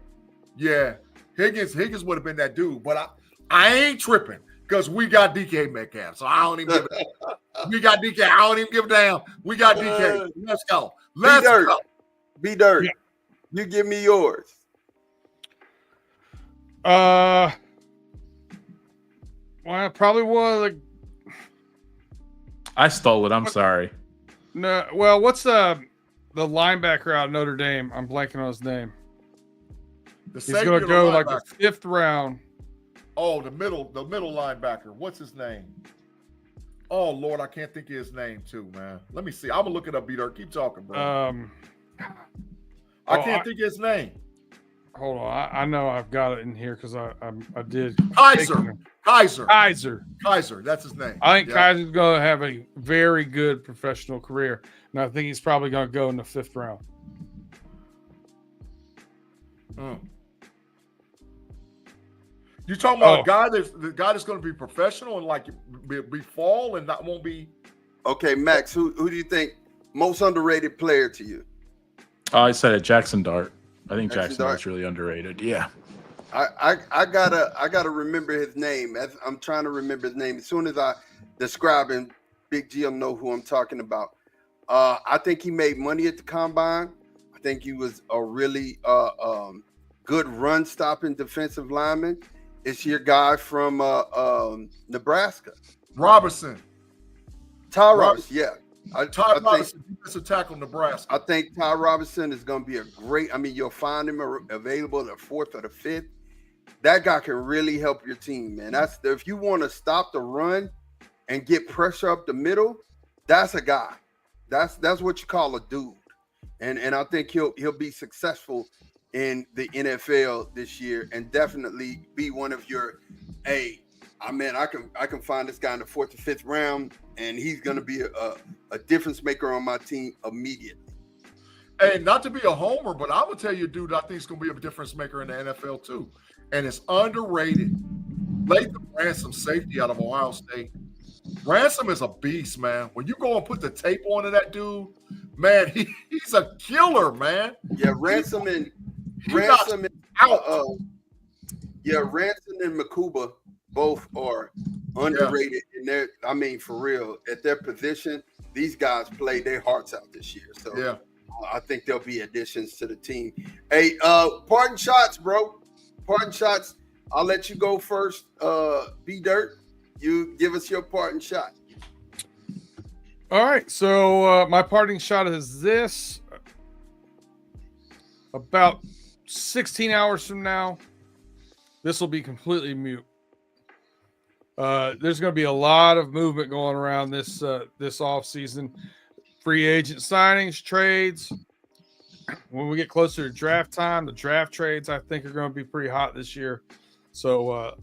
yeah, Higgins would have been that dude. But I ain't tripping because we got DK Metcalf, so I don't even give a damn. We got DK. I don't even give a damn. We got DK. Let's go. Let's go.
Be dirt.
Yeah.
You give me yours.
Well, probably one of the.
I stole it. I'm sorry.
No, well, what's the linebacker out of Notre Dame? I'm blanking on his name. He's going to go like the 5th round.
Oh, the middle linebacker. What's his name? Oh Lord, I can't think of his name too, man. Let me see. I'm gonna look it up, B-Dirt. Keep talking, bro. I can't think of his name.
Hold on, I know I've got it in here because I did.
Kaiser. That's his name.
I think Kaiser's going to have a very good professional career, and I think he's probably going to go in the 5th round.
You talking about the guy that's going to be professional and like be fall and not won't be.
Okay, Max, who do you think most underrated player to you?
I said it, Jackson Dart. I think
Jackson
Jackson Dart's really underrated. Yeah.
I gotta remember his name. I'm trying to remember his name. As soon as I describe him, Big G will know who I'm talking about. I think he made money at the combine. I think he was a really good run stopping defensive lineman. It's your guy from Nebraska,
Robinson.
Ty Robinson. Yeah.
Ty Robinson, defensive tackle, Nebraska.
I think Ty Robinson is going to be a great. I mean, you'll find him available the 4th or the 5th. That guy can really help your team, man. If you want to stop the run and get pressure up the middle, that's a guy. That's what you call a dude. And I think he'll be successful in the NFL this year and definitely be one of your. Hey, I can find this guy in the 4th or 5th round, and he's going to be a difference maker on my team immediately.
Hey, not to be a homer, but I would tell you, dude, I think it's going to be a difference maker in the NFL too, and it's underrated. Latham Ransom, safety out of Ohio State. Ransom is a beast, man. When you go and put the tape onto that dude, man, he's a killer, man.
Yeah, Ransom and Makuba both are underrated in their. I mean, for real, at their position, these guys played their hearts out this year. So
yeah,
I think there'll be additions to the team. Hey, parting shots, bro. Parting shots. I'll let you go first. B Dirt, you give us your parting shot.
All right. So my parting shot is this. About 16 hours from now, this will be completely mute. There's going to be a lot of movement going around this off season. Free agent signings, trades. When we get closer to draft time, the draft trades I think are going to be pretty hot this year. So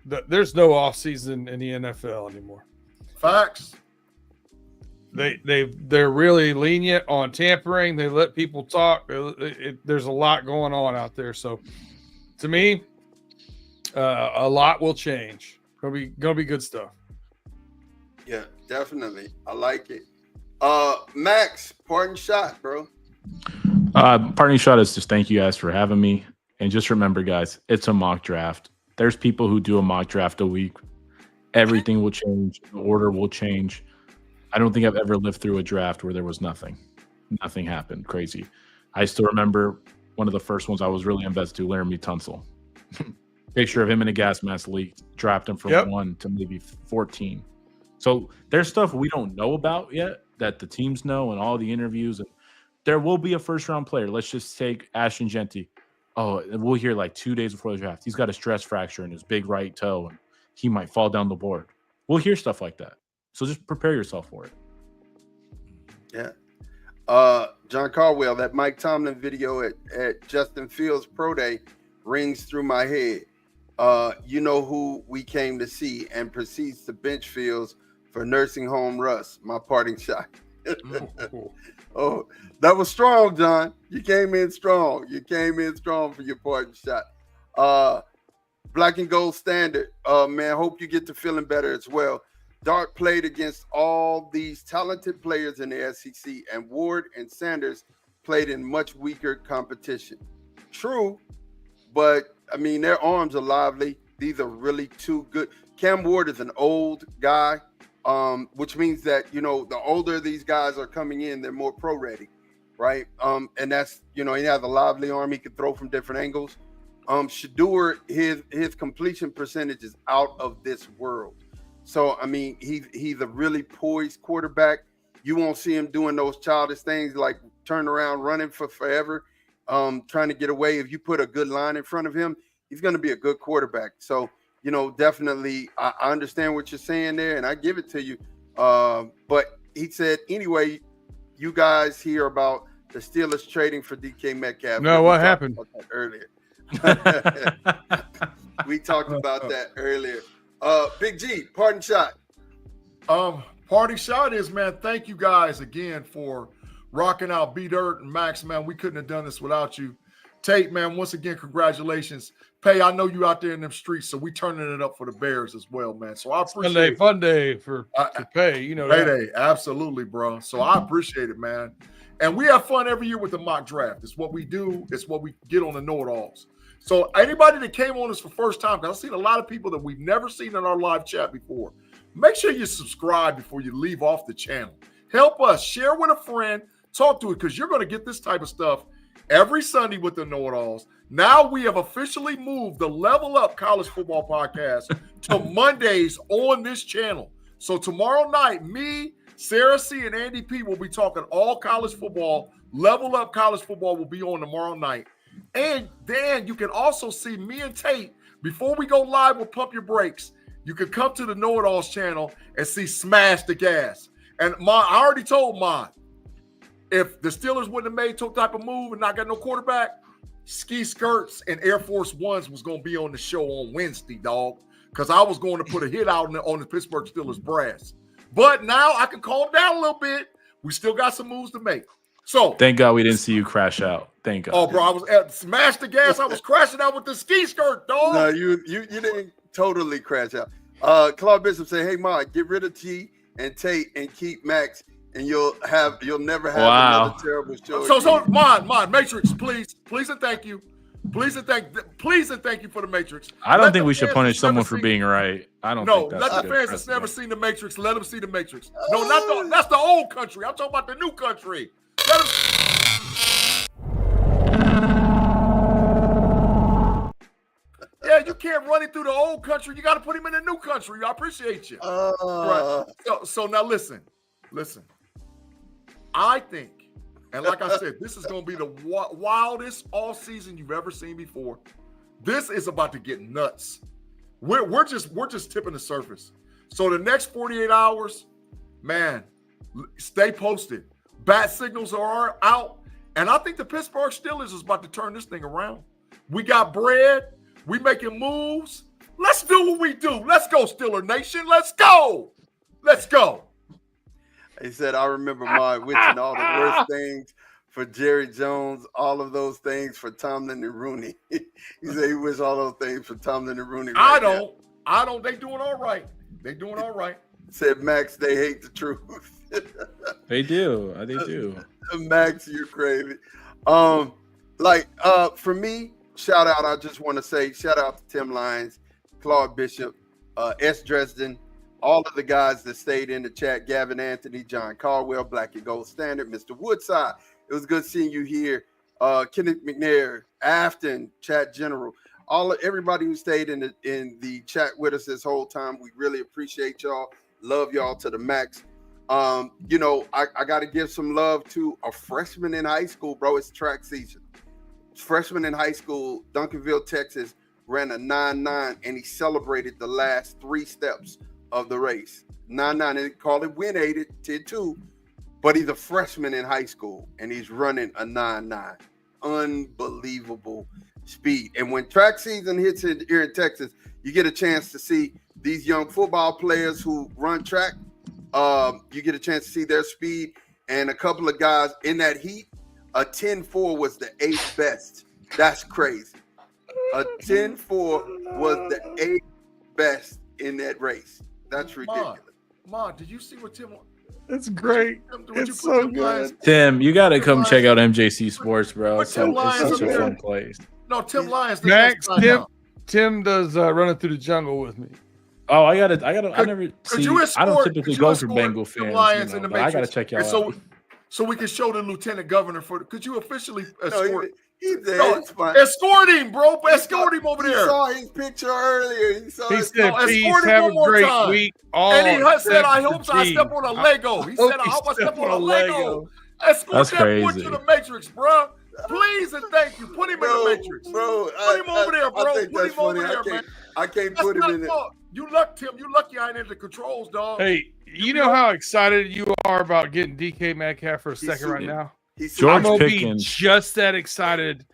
there's no off season in the NFL anymore.
Facts.
They're really lenient on tampering. They let people talk. There's a lot going on out there. So to me, a lot will change. Gonna be good stuff.
Yeah, definitely. I like it. Max, parting shot, bro.
Parting shot is just thank you guys for having me. And just remember, guys, it's a mock draft. There's people who do a mock draft a week. Everything will change. The order will change. I don't think I've ever lived through a draft where there was nothing. Nothing happened. Crazy. I still remember one of the first ones I was really invested to, Laramie Tunsil. Picture of him in a gas mask leak, dropped him from 1 to maybe 14. So there's stuff we don't know about yet that the teams know and all the interviews. And there will be a first-round player. Let's just take Ashton Genty. Oh, we'll hear like 2 days before the draft, he's got a stress fracture in his big right toe, and he might fall down the board. We'll hear stuff like that. So just prepare yourself for it.
Yeah. John Caldwell, that Mike Tomlin video at Justin Fields Pro Day rings through my head. You know who we came to see, and proceeds to bench Fields for nursing home Russ. My parting shot. Oh, that was strong, John. You came in strong. You came in strong for your parting shot. Black and Gold Standard. Man, hope you get to feeling better as well. Dark played against all these talented players in the SEC, and Ward and Sanders played in much weaker competition. True, but I mean, their arms are lively. These are really two good. Cam Ward is an old guy, which means that, you know, the older these guys are coming in, they're more pro ready, right? And that's, you know, he has a lively arm. He can throw from different angles. Shador, his completion percentage is out of this world. So, I mean, he's a really poised quarterback. You won't see him doing those childish things like turn around, running for forever, trying to get away. If you put a good line in front of him, he's going to be a good quarterback. So, you know, definitely, I understand what you're saying there, and I give it to you. But he said, anyway, you guys hear about the Steelers trading for DK Metcalf.
No, what happened?
Earlier. We talked about that earlier. Big G, parting shot.
Parting shot is, man, thank you guys again for rocking out B-Dirt and Max, man. We couldn't have done this without you. Tate, man, once again, congratulations. Pay, I know you out there in them streets, so we turning it up for the Bears as well, man. So I appreciate it.
Fun day for Pay, you know.
Payday, absolutely, bro. So I appreciate it, man. And we have fun every year with the mock draft. It's what we do. It's what we get on the KnoItAllz. So anybody that came on us for first time, because I've seen a lot of people that we've never seen in our live chat before, make sure you subscribe before you leave off the channel. Help us. Share with a friend. Talk to it, because you're going to get this type of stuff every Sunday with the KnoItAllz. Now we have officially moved the Level Up College Football Podcast to Mondays on this channel. So tomorrow night, me, Sarah C, and Andy P will be talking all college football. Level Up College Football will be on tomorrow night. And then you can also see me and Tate before we go live with Pump Your Brakes. You can come to the KnoItAllz channel and see Smash the Gas. And I already told Mon, if the Steelers wouldn't have made some type of move and not got no quarterback, ski skirts and Air Force Ones was going to be on the show on Wednesday, dog, because I was going to put a hit out on the Pittsburgh Steelers brass. But now I can calm down a little bit. We still got some moves to make. So
thank God we didn't see you crash out. Thank God.
Oh, bro, I was at Smash the Gas. I was crashing out with the ski skirt, dog.
No, you didn't totally crash out. Claude Bishop said, "Hey, Mike, get rid of T and Tate and keep Max, and you'll never have another terrible show."
So, Mon, Matrix, please and thank you. Please and thank you for the Matrix.
I don't think we should punish someone for being right. I don't.
No,
think
let the fans that's never seen the Matrix, let them see the Matrix. No, that's the old country. I'm talking about the new country. Let them. Yeah, you can't run it through the old country. You got to put him in the new country. I appreciate you. Right. So now listen. I think, and like I said, this is going to be the wildest all season you've ever seen before. This is about to get nuts. We're just tipping the surface. So the next 48 hours, man, stay posted. Bat signals are out, and I think the Pittsburgh Steelers is about to turn this thing around. We got bread. We making moves. Let's do what we do. Let's go, Steeler Nation. Let's go.
He said, I remember my wishing all the worst things for Jerry Jones, all of those things for Tomlin and Rooney. He said he wished all those things for Tomlin and Rooney.
I don't. They doing all right.
Said Max, they hate the truth.
They do. They do.
Max, you're crazy. For me, shout out. I just want to say shout out to Tim Lyons, Claude Bishop, S. Dresden, all of the guys that stayed in the chat, Gavin Anthony, John Caldwell, Black and Gold Standard, Mr. Woodside. It was good seeing you here. Kenneth McNair, Afton, Chat General, everybody who stayed in the chat with us this whole time. We really appreciate y'all. Love y'all to the max. You know, I got to give some love to a freshman in high school, bro. It's track season. Freshman in high school, Duncanville, Texas, ran a 9.9, and he celebrated the last 3 steps of the race. 9.9, and they call it win 8 10-2, but he's a freshman in high school, and he's running a 9.9. Unbelievable speed. And when track season hits here in Texas, you get a chance to see these young football players who run track. You get a chance to see their speed, and a couple of guys in that heat. A 10.4 was the 8th best. That's crazy. A 10.4 was the 8th best in that race. That's ridiculous.
Ma, did you see what Tim?
It's great. It's so good.
Tim, you got to come check out MJC Sports, bro.
Put Tim Lyons
It's such
up
a
there.
fun place.
No, Tim Lyons.
Max, Tim does Running Through the Jungle with me.
Oh, I never see. I don't typically go for Bengal fans, but I gotta check y'all out.
So we can show the lieutenant governor could you officially escort?
He's there. It's fine.
Escort him, bro. Escort him over there.
He saw his picture earlier. He said,
"Peace, have a great week."
And he said, "I hope I step on a Lego." He said, "I hope I step on a Lego." Escort that boy to the Matrix, bro. Please and thank you. Put him in the Matrix,
bro.
Put him over there, bro. Put him over there, man.
I can't put him in it.
You luck, Tim. You lucky I ain't in the controls, dog.
Hey, you know how excited you are about getting DK Metcalf for a second right now?
George
I'm gonna
Pickens.
be just that excited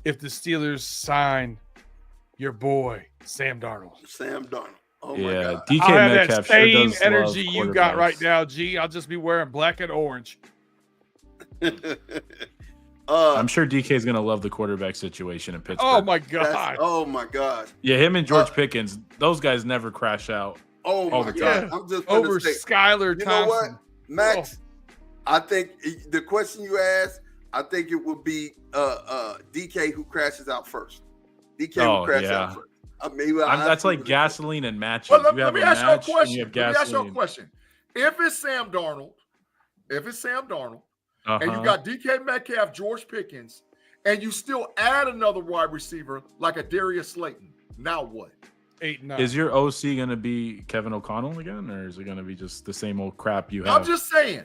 if the Steelers sign your boy Sam Darnold.
Sam Darnold. Oh
yeah,
my God.
DK
I'll have
Metcalf
that same
sure
energy you got right now, G. I'll just be wearing black and orange.
I'm sure DK is gonna love the quarterback situation in Pittsburgh.
Oh my God.
Oh my God.
Yeah, him and George Pickens, those guys never crash out.
Oh
all
my
the
God.
time.
I'm just
Over
say,
Skylar
you know what,
Thompson.
Max? I think the question you asked, I think it would be DK who crashes out first. DK will crash out first. I mean,
that's like gasoline and matches.
Well,
you
let
have
me
a
ask you a
match and
question.
you have
Let me ask you a
gasoline.
question. If it's Sam Darnold, and you got DK Metcalf, George Pickens, and you still add another wide receiver like a Darius Slayton, now what?
8-9.
Is your OC going to be Kevin O'Connell again, or is it going to be just the same old crap you have?
I'm just saying.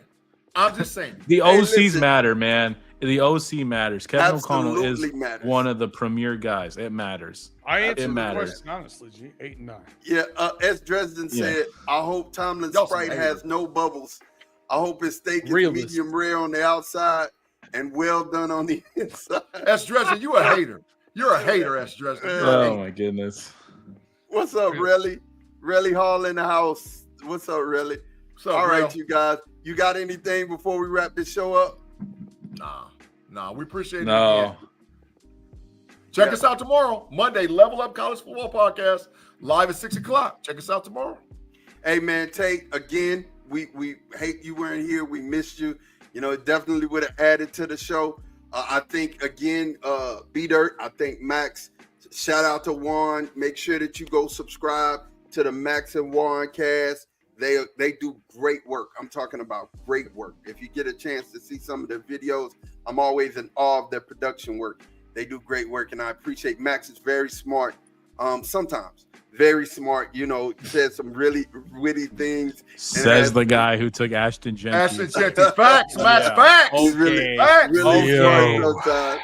The OCs
listen.
matter, man. The OC matters. Kevin O'Connell is
matters.
one of the premier guys. It matters.
I answered
it
the
matters.
question honestly, G. 8-9.
Yeah, as Dresden said, I hope Tomlin's Sprite has no bubbles. I hope his steak is medium rare on the outside and well done on the inside.
S. Dresden, you a hater. You're a hater, S. Dresden.
Oh my goodness.
What's up, Relly? Relly Hall in the house. What's up, Relly? All right, you guys. You got anything before we wrap this show up?
Nah. We appreciate it.
No.
Check us out tomorrow, Monday. Level Up College Football Podcast, live at 6:00. Check us out tomorrow.
Hey, man, Tate, again, we hate you weren't here. We missed you. You know, it definitely would have added to the show. I think, again, B-Dirt, I think Max, shout out to Juan. Make sure that you go subscribe to the Max and Juan cast. They do great work. I'm talking about great work. If you get a chance to see some of their videos, I'm always in awe of their production work. They do great work, and I appreciate Max is very smart. Sometimes very smart. You know, says some really witty things.
Says the guy who took Ashton Jenkins.
Ashton Jenkins, facts, Max, facts.
He's really smart sometimes.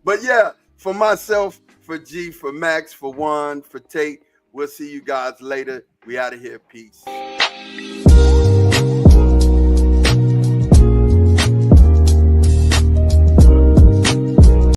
But yeah, for myself, for G, for Max, for Juan, for Tate, we'll see you guys later. We out of here. Peace.